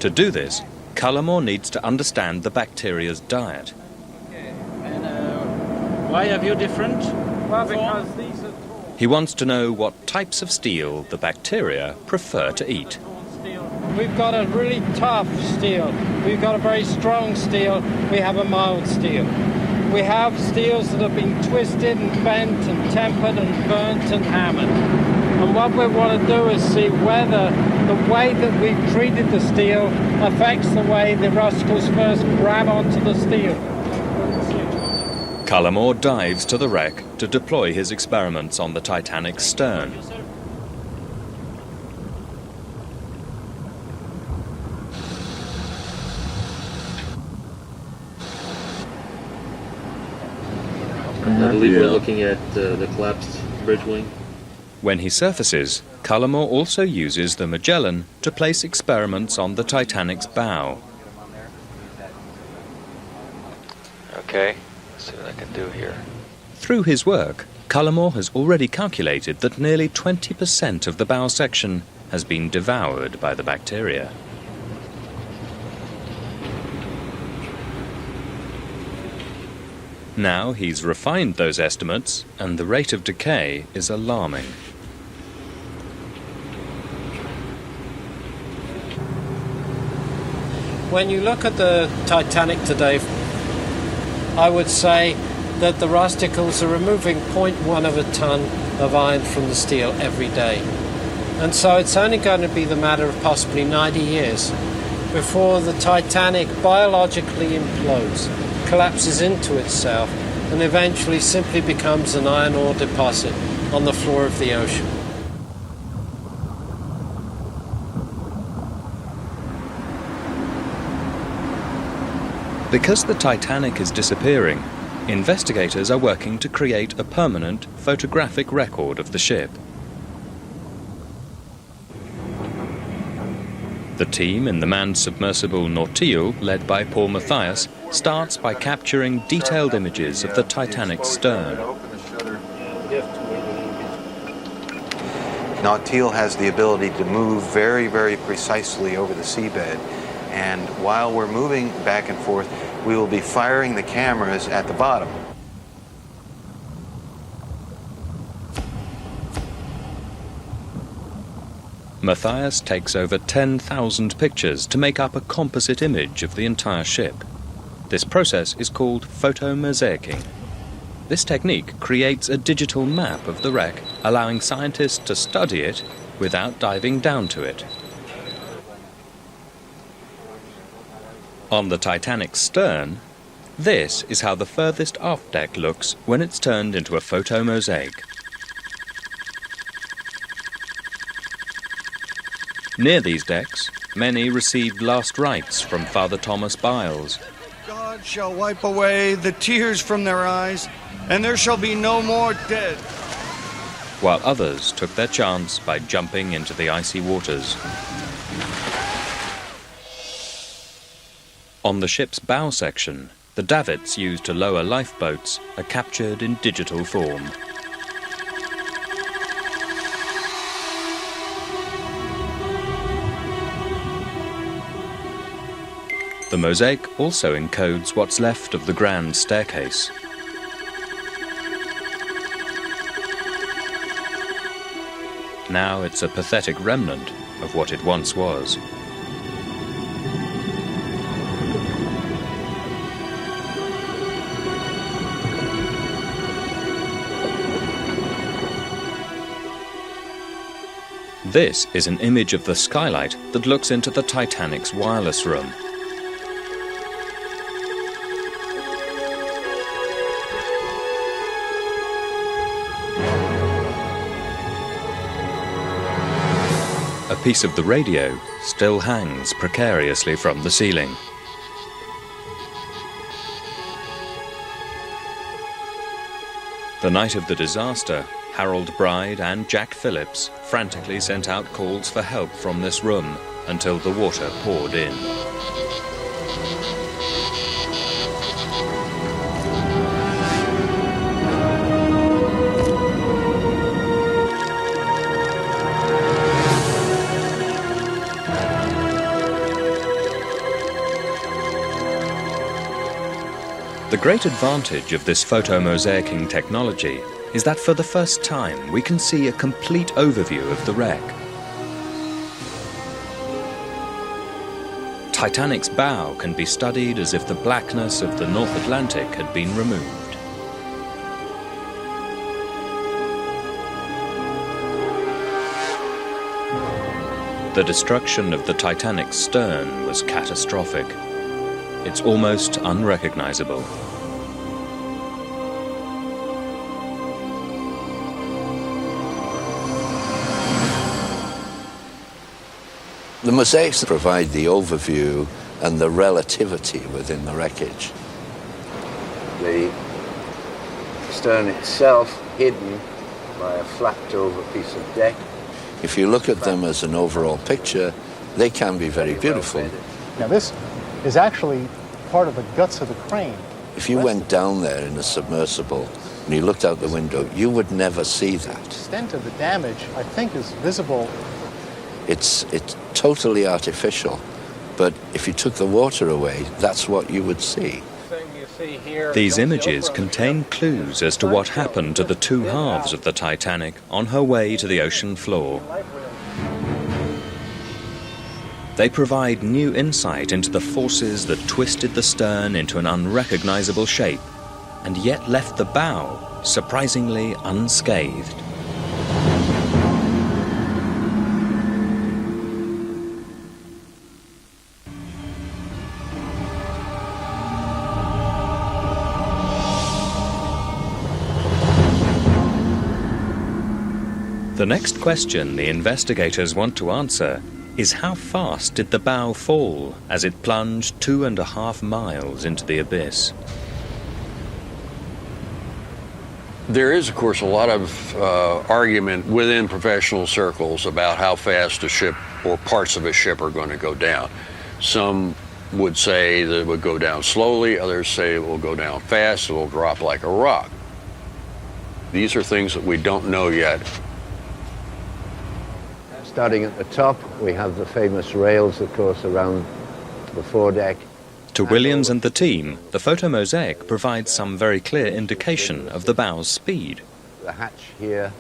To do this, Cullimore needs to understand the bacteria's diet. Why have you different? Well, because these are... He wants to know what types of steel the bacteria prefer to eat. We've got a really tough steel. We've got a very strong steel. We have a mild steel. We have steels that have been twisted and bent and tempered and burnt and hammered. And what we want to do is see whether the way that we've treated the steel affects the way the rusticles first grab onto the steel. Cullimore dives to the wreck to deploy his experiments on the Titanic's stern. I believe we're looking at the collapsed bridge wing. When he surfaces, Cullimore also uses the Magellan to place experiments on the Titanic's bow. Okay, let's see what I can do here. Through his work, Cullimore has already calculated that nearly 20% of the bow section has been devoured by the bacteria. Now he's refined those estimates, and the rate of decay is alarming. When you look at the Titanic today, I would say that the rusticals are removing 0.1 of a ton of iron from the steel every day. And so it's only going to be the matter of possibly 90 years before the Titanic biologically implodes, collapses into itself, and eventually simply becomes an iron ore deposit on the floor of the ocean. Because the Titanic is disappearing, investigators are working to create a permanent photographic record of the ship. The team in the manned submersible Nautilus, led by Paul Mathias, starts by capturing detailed images of the Titanic's stern. Nautilus has the ability to move very, very precisely over the seabed. And while we're moving back and forth, we will be firing the cameras at the bottom. Mathias takes over 10,000 pictures to make up a composite image of the entire ship. This process is called photomosaicing. This technique creates a digital map of the wreck, allowing scientists to study it without diving down to it. On the Titanic's stern, this is how the furthest aft deck looks when it's turned into a photomosaic. Near these decks, many received last rites from Father Thomas Biles. God shall wipe away the tears from their eyes, and there shall be no more dead. While others took their chance by jumping into the icy waters. On the ship's bow section, the davits used to lower lifeboats are captured in digital form. The mosaic also encodes what's left of the grand staircase. Now it's a pathetic remnant of what it once was. This is an image of the skylight that looks into the Titanic's wireless room. A piece of the radio still hangs precariously from the ceiling. The night of the disaster, Harold Bride and Jack Phillips frantically sent out calls for help from this room until the water poured in. The great advantage of this photomosaicing technology is that for the first time we can see a complete overview of the wreck. Titanic's bow can be studied as if the blackness of the North Atlantic had been removed. The destruction of the Titanic's stern was catastrophic. It's almost unrecognizable. The mosaics provide the overview and the relativity within the wreckage. The stern itself hidden by a flapped over piece of deck. If you look at them as an overall picture, they can be very beautiful. Now this is actually part of the guts of the crane. If you went down there in a submersible and you looked out the window, you would never see that. The extent of the damage, I think, is visible. It's totally artificial, but if you took the water away, that's what you would see. These images contain clues as to what happened to the two halves of the Titanic on her way to the ocean floor. They provide new insight into the forces that twisted the stern into an unrecognizable shape and yet left the bow surprisingly unscathed. The next question the investigators want to answer is how fast did the bow fall as it plunged 2.5 miles into the abyss? There is, of course, a lot of argument within professional circles about how fast a ship or parts of a ship are going to go down. Some would say that it would go down slowly, others say it will go down fast, it will drop like a rock. These are things that we don't know yet. Starting at the top, we have the famous rails, of course, around the foredeck. To Williams and the team, the photomosaic provides some very clear indication of the bow's speed. The hatch here.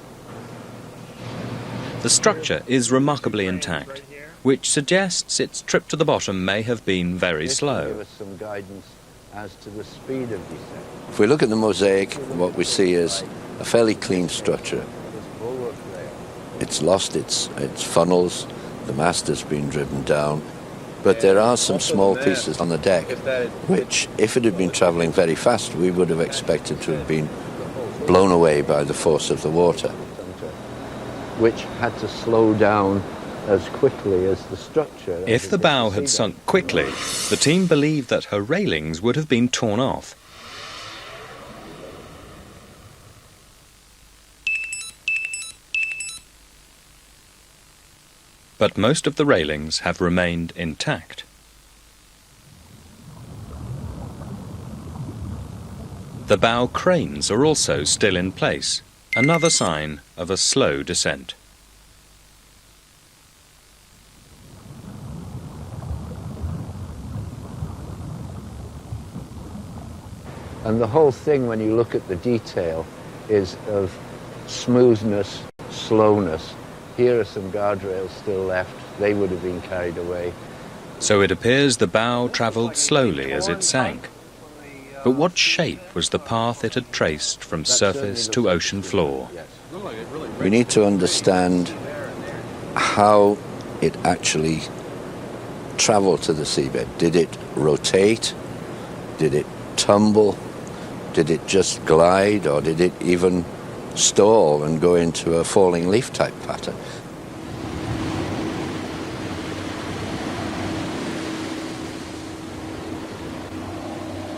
The structure is remarkably intact, which suggests its trip to the bottom may have been very slow. Give us some guidance as to the speed of descent. If we look at the mosaic, what we see is a fairly clean structure. It's lost its funnels, the mast has been driven down, but there are some small pieces on the deck which, if it had been travelling very fast, we would have expected to have been blown away by the force of the water. Which had to slow down as quickly as the structure. If the bow had sunk quickly, the team believed that her railings would have been torn off. But most of the railings have remained intact. The bow cranes are also still in place, another sign of a slow descent. And the whole thing, when you look at the detail, is of smoothness, slowness. Here are some guardrails still left. They would have been carried away. So it appears the bow travelled slowly as it sank. But what shape was the path it had traced from surface to ocean floor? We need to understand how it actually travelled to the seabed. Did it rotate? Did it tumble? Did it just glide, or did it even stall and go into a falling leaf type pattern?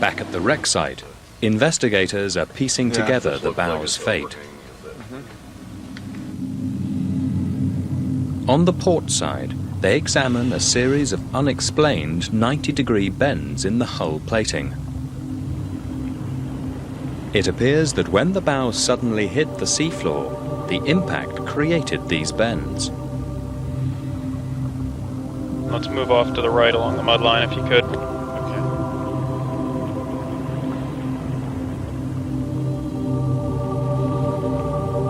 Back at the wreck site, investigators are piecing together the bow's fate. On the port side, they examine a series of unexplained 90-degree bends in the hull plating. It appears that when the bow suddenly hit the seafloor, the impact created these bends. Let's move off to the right along the mud line if you could.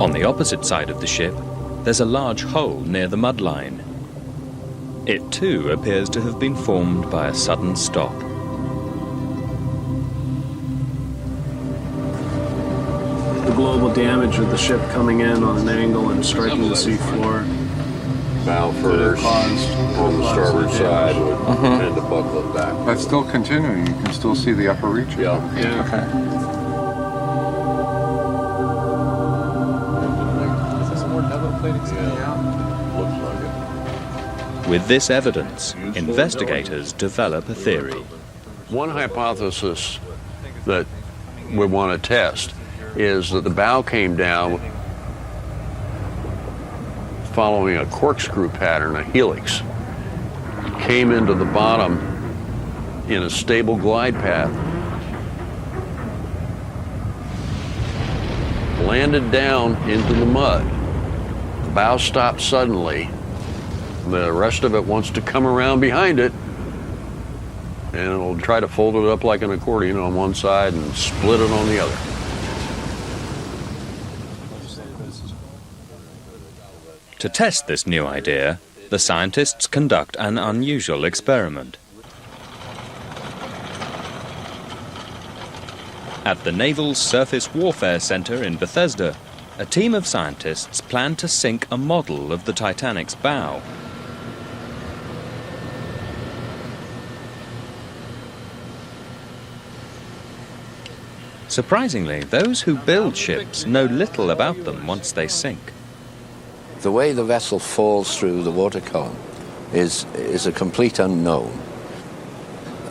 On the opposite side of the ship, there's a large hole near the mud line. It too appears to have been formed by a sudden stop. The global damage of the ship coming in on an angle and striking the seafloor. Bow first on the starboard side would tend to buckle it back. That's still continuing. You can still see the upper reaches. Yeah. Okay. Is there some more double plating sticking out? Looks like it. With this evidence, investigators develop a theory. One hypothesis that we want to test is that the bow came down following a corkscrew pattern, a helix. Came into the bottom in a stable glide path, landed down into the mud. The bow stopped suddenly. The rest of it wants to come around behind it, and it'll try to fold it up like an accordion on one side and split it on the other. To test this new idea, the scientists conduct an unusual experiment. At the Naval Surface Warfare Center in Bethesda, a team of scientists plan to sink a model of the Titanic's bow. Surprisingly, those who build ships know little about them once they sink. The way the vessel falls through the water column is a complete unknown.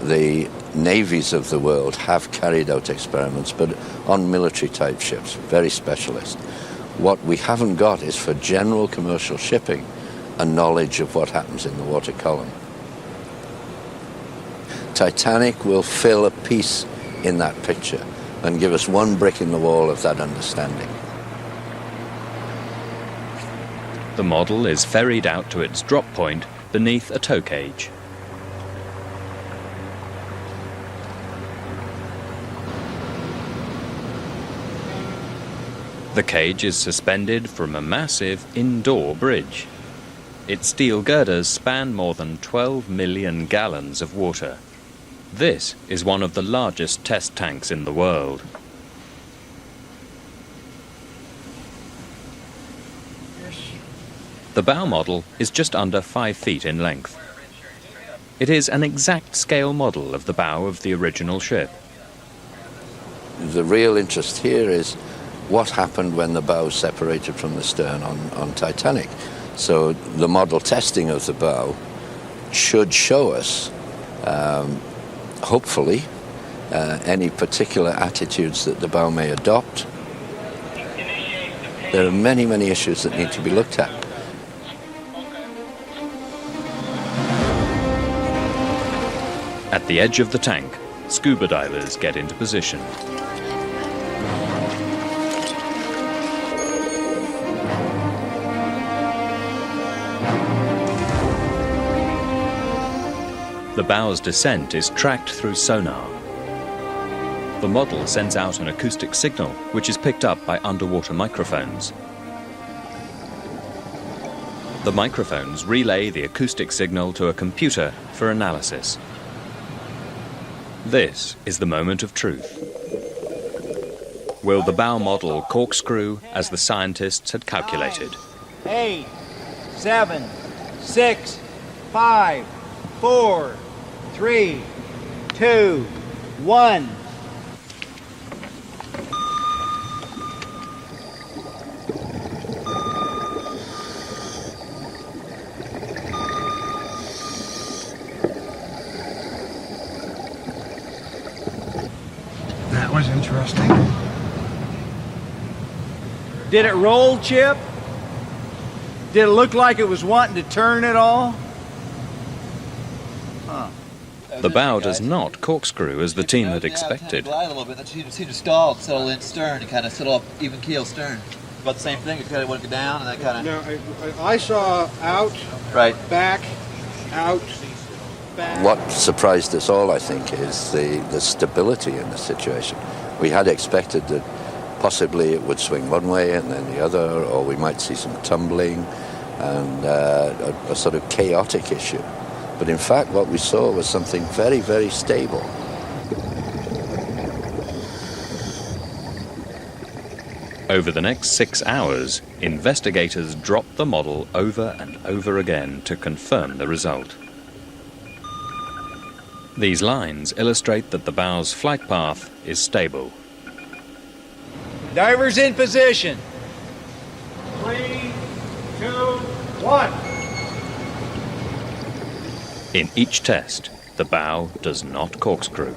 The navies of the world have carried out experiments, but on military-type ships, very specialist. What we haven't got is for general commercial shipping a knowledge of what happens in the water column. Titanic will fill a piece in that picture and give us one brick in the wall of that understanding. The model is ferried out to its drop point beneath a tow cage. The cage is suspended from a massive indoor bridge. Its steel girders span more than 12 million gallons of water. This is one of the largest test tanks in the world. The bow model is just under 5 feet in length. It is an exact scale model of the bow of the original ship. The real interest here is what happened when the bow separated from the stern on Titanic. So the model testing of the bow should show us, hopefully, any particular attitudes that the bow may adopt. There are many, many issues that need to be looked at. At the edge of the tank, scuba divers get into position. The bow's descent is tracked through sonar. The model sends out an acoustic signal, which is picked up by underwater microphones. The microphones relay the acoustic signal to a computer for analysis. This is the moment of truth. Will the bow model corkscrew as the scientists had calculated? 8, 7, 6, 5, 4, 3, 2, 1. That was interesting. Did it roll, Chip? Did it look like it was wanting to turn at all? Huh. The bow does not corkscrew as the team had expected. Glide a little bit. That seemed to stall, settle in stern, and kind of settle up even keel stern. About the same thing. It kind of went down, and that kind of. No, I saw out, right, back, out, back. What surprised us all, I think, is the stability in the situation. We had expected that possibly it would swing one way and then the other, or we might see some tumbling and a sort of chaotic issue. But in fact, what we saw was something very, very stable. Over the next 6 hours, investigators dropped the model over and over again to confirm the result. These lines illustrate that the bow's flight path is stable. Divers in position. 3, 2, 1. In each test, the bow does not corkscrew.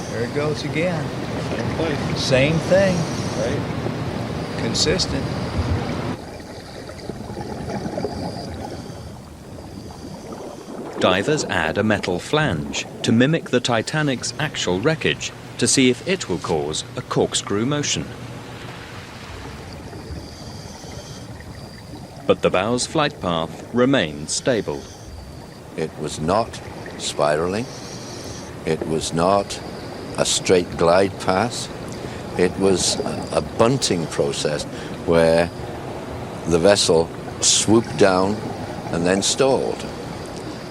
There it goes again. Same thing. Right. Consistent. Divers add a metal flange to mimic the Titanic's actual wreckage to see if it will cause a corkscrew motion. But the bow's flight path remained stable. It was not spiraling. It was not a straight glide path. It was a bunting process where the vessel swooped down and then stalled,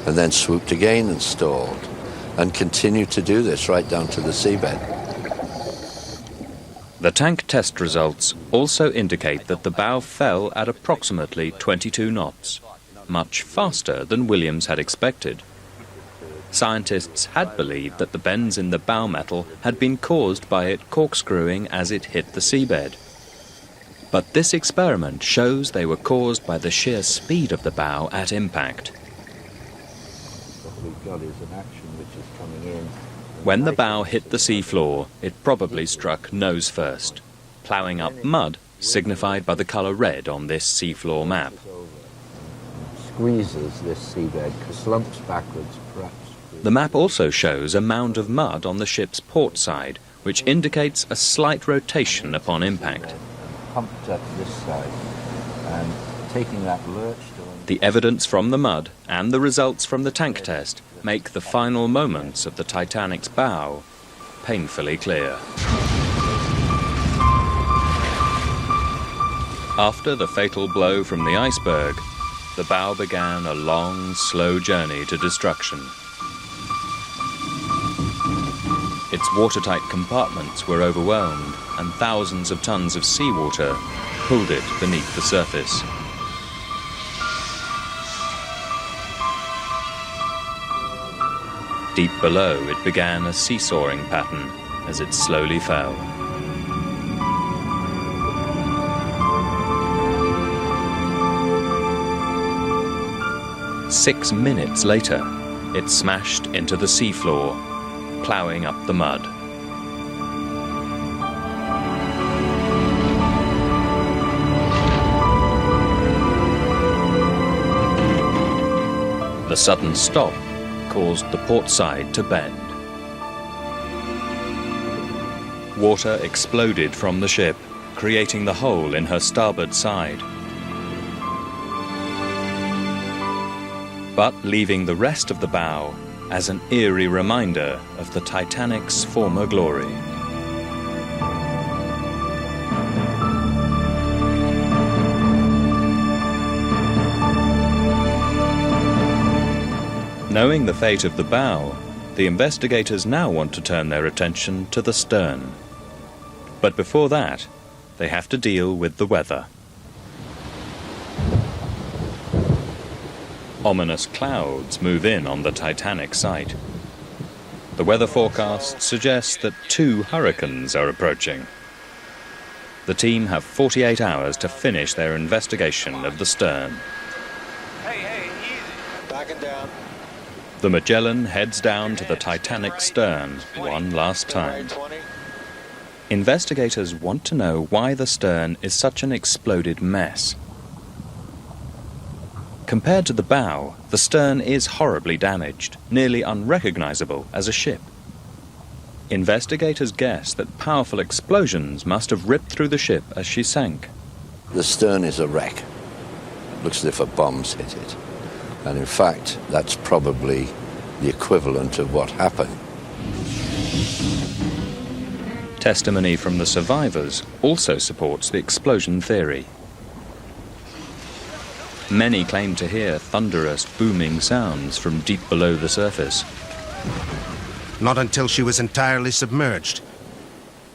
and then swooped again and stalled, and continued to do this right down to the seabed. The tank test results also indicate that the bow fell at approximately 22 knots, much faster than Williams had expected. Scientists had believed that the bends in the bow metal had been caused by it corkscrewing as it hit the seabed. But this experiment shows they were caused by the sheer speed of the bow at impact. What we've got is an action which is coming in. When the bow hit the seafloor, it probably struck nose first, ploughing up mud signified by the colour red on this seafloor map. Squeezes this seabed, slumps backwards perhaps. The map also shows a mound of mud on the ship's port side, which indicates a slight rotation upon impact. Pumped up this side and taking that lurch. The evidence from the mud and the results from the tank test make the final moments of the Titanic's bow painfully clear. After the fatal blow from the iceberg, the bow began a long, slow journey to destruction. Its watertight compartments were overwhelmed, and thousands of tons of seawater pulled it beneath the surface. Deep below, it began a seesawing pattern as it slowly fell. Six minutes later, it smashed into the seafloor, ploughing up the mud. The sudden stop caused the port side to bend. Water exploded from the ship, creating the hole in her starboard side, but leaving the rest of the bow as an eerie reminder of the Titanic's former glory. Knowing the fate of the bow, the investigators now want to turn their attention to the stern. But before that, they have to deal with the weather. Ominous clouds move in on the Titanic site. The weather forecast suggests that 2 hurricanes are approaching. The team have 48 hours to finish their investigation of the stern. Hey, easy. Backing down. The Magellan heads down to the Titanic's stern one last time. Investigators want to know why the stern is such an exploded mess. Compared to the bow, the stern is horribly damaged, nearly unrecognizable as a ship. Investigators guess that powerful explosions must have ripped through the ship as she sank. The stern is a wreck. Looks as if a bomb's hit it. And in fact, that's probably the equivalent of what happened. Testimony from the survivors also supports the explosion theory. Many claim to hear thunderous, booming sounds from deep below the surface. Not until she was entirely submerged.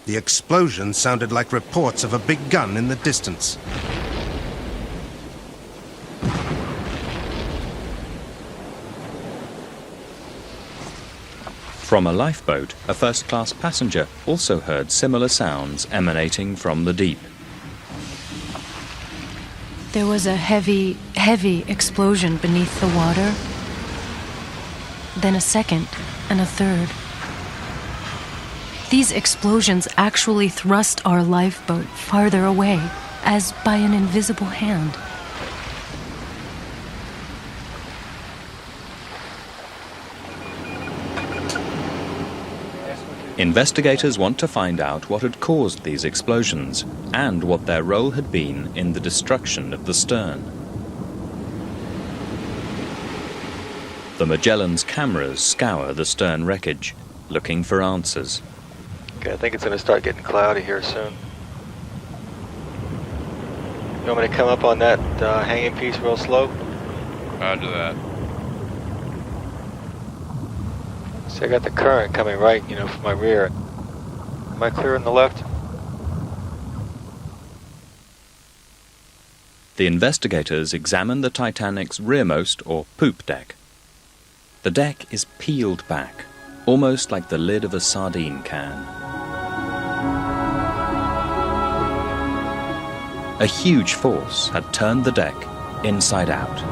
The explosion sounded like reports of a big gun in the distance. From a lifeboat, a first-class passenger also heard similar sounds emanating from the deep. There was a heavy, heavy explosion beneath the water. Then a second and a third. These explosions actually thrust our lifeboat farther away, as by an invisible hand. Investigators want to find out what had caused these explosions and what their role had been in the destruction of the stern. The Magellan's cameras scour the stern wreckage, looking for answers. Okay, I think it's going to start getting cloudy here soon. You want me to come up on that hanging piece real slow? Roger that. See, I got the current coming right, from my rear. Am I clear on the left? The investigators examine the Titanic's rearmost or poop deck. The deck is peeled back, almost like the lid of a sardine can. A huge force had turned the deck inside out.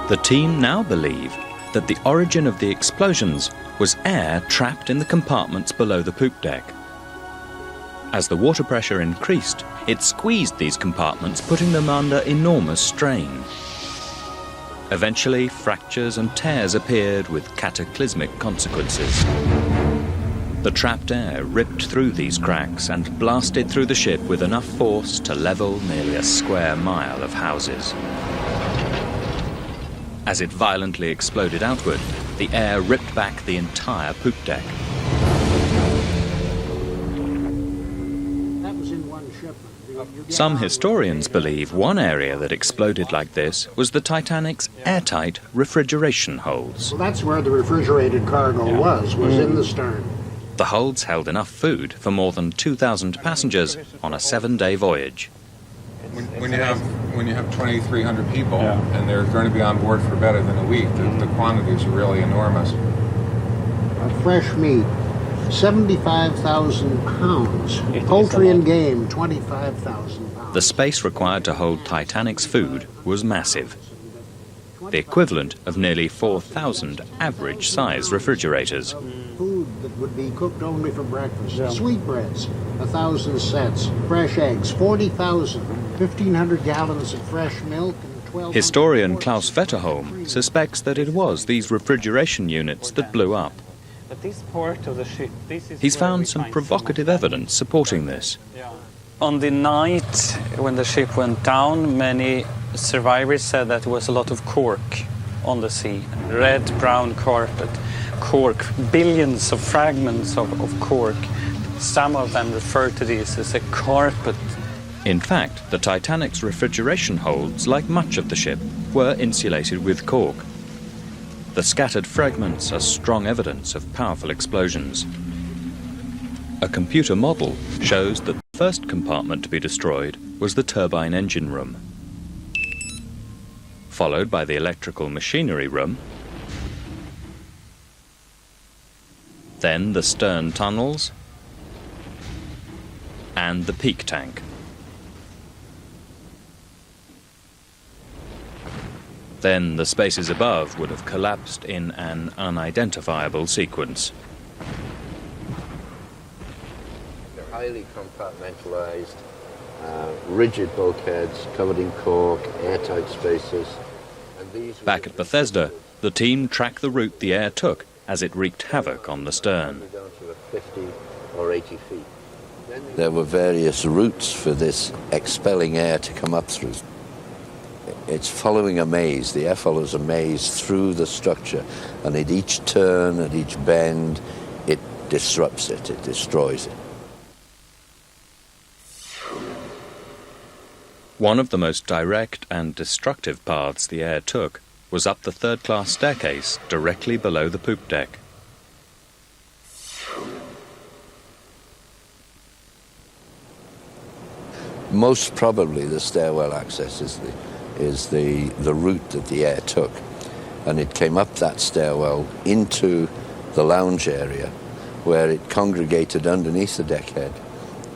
The team now believe that the origin of the explosions was air trapped in the compartments below the poop deck. As the water pressure increased, it squeezed these compartments, putting them under enormous strain. Eventually, fractures and tears appeared with cataclysmic consequences. The trapped air ripped through these cracks and blasted through the ship with enough force to level nearly a square mile of houses. As it violently exploded outward, the air ripped back the entire poop deck. That was in one shipment. Some historians believe one area that exploded like this was the Titanic's airtight refrigeration holds. Well, that's where the refrigerated cargo was in the stern. The holds held enough food for more than 2,000 passengers on a 7-day voyage. When you have 2,300 people and they're going to be on board for better than a week, the quantities are really enormous. Fresh meat, 75,000 pounds. Poultry and game, 25,000 pounds. The space required to hold Titanic's food was massive, the equivalent of nearly 4,000 average-sized refrigerators. Food that would be cooked only for breakfast. Sweetbreads, 1,000 sets. Fresh eggs, 40,000. 1,500 gallons of fresh milk and 1,200... Historian Klaus Vetterholm suspects that it was these refrigeration units that blew up. He's found some provocative evidence supporting this. On the night when the ship went down, many survivors said that there was a lot of cork on the sea. Red-brown carpet, cork, billions of fragments of cork. Some of them refer to this as a carpet. In fact, the Titanic's refrigeration holds, like much of the ship, were insulated with cork. The scattered fragments are strong evidence of powerful explosions. A computer model shows that the first compartment to be destroyed was the turbine engine room, followed by the electrical machinery room, then the stern tunnels, and the peak tank. Then the spaces above would have collapsed in an unidentifiable sequence. They're highly compartmentalized, rigid bulkheads covered in cork, airtight spaces. And these Back at Bethesda, the team tracked the route the air took as it wreaked havoc on the stern. down to 50 or 80 feet. There were various routes for this expelling air to come up through. It's following a maze. The air follows a maze through the structure, and at each turn, at each bend, it disrupts it, it destroys it. One of the most direct and destructive paths the air took was up the third-class staircase directly below the poop deck. Most probably the stairwell access is the route that the air took, and it came up that stairwell into the lounge area where it congregated underneath the deckhead,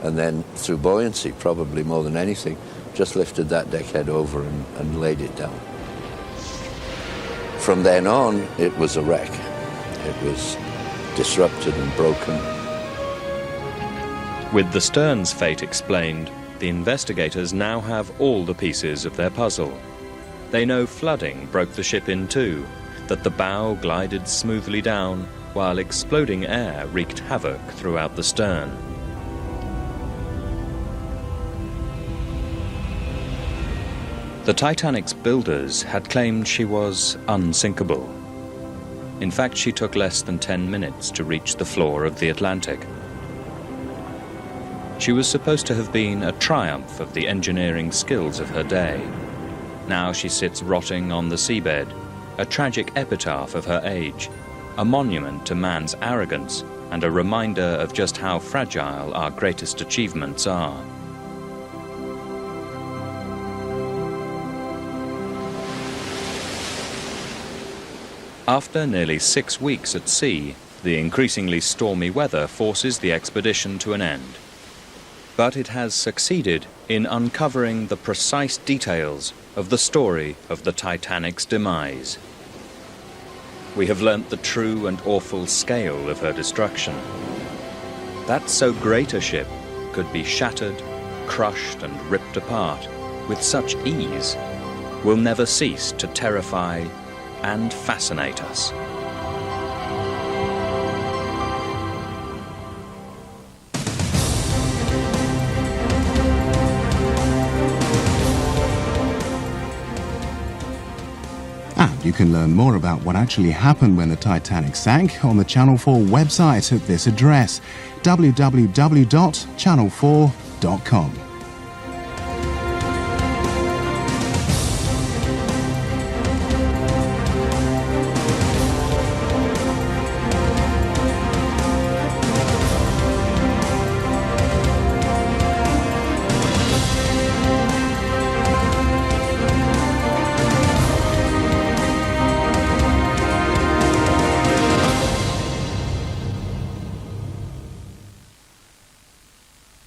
and then through buoyancy, probably more than anything, just lifted that deckhead over and laid it down. From then on, it was a wreck. It was disrupted and broken. With the stern's fate explained, the investigators now have all the pieces of their puzzle. They know flooding broke the ship in two, that the bow glided smoothly down, while exploding air wreaked havoc throughout the stern. The Titanic's builders had claimed she was unsinkable. In fact, she took less than 10 minutes to reach the floor of the Atlantic. She was supposed to have been a triumph of the engineering skills of her day. Now she sits rotting on the seabed, a tragic epitaph of her age, a monument to man's arrogance, and a reminder of just how fragile our greatest achievements are. After nearly 6 weeks at sea, the increasingly stormy weather forces the expedition to an end. But it has succeeded in uncovering the precise details of the story of the Titanic's demise. We have learnt the true and awful scale of her destruction. That so great a ship could be shattered, crushed and ripped apart with such ease will never cease to terrify and fascinate us. And you can learn more about what actually happened when the Titanic sank on the Channel 4 website at this address, www.channel4.com.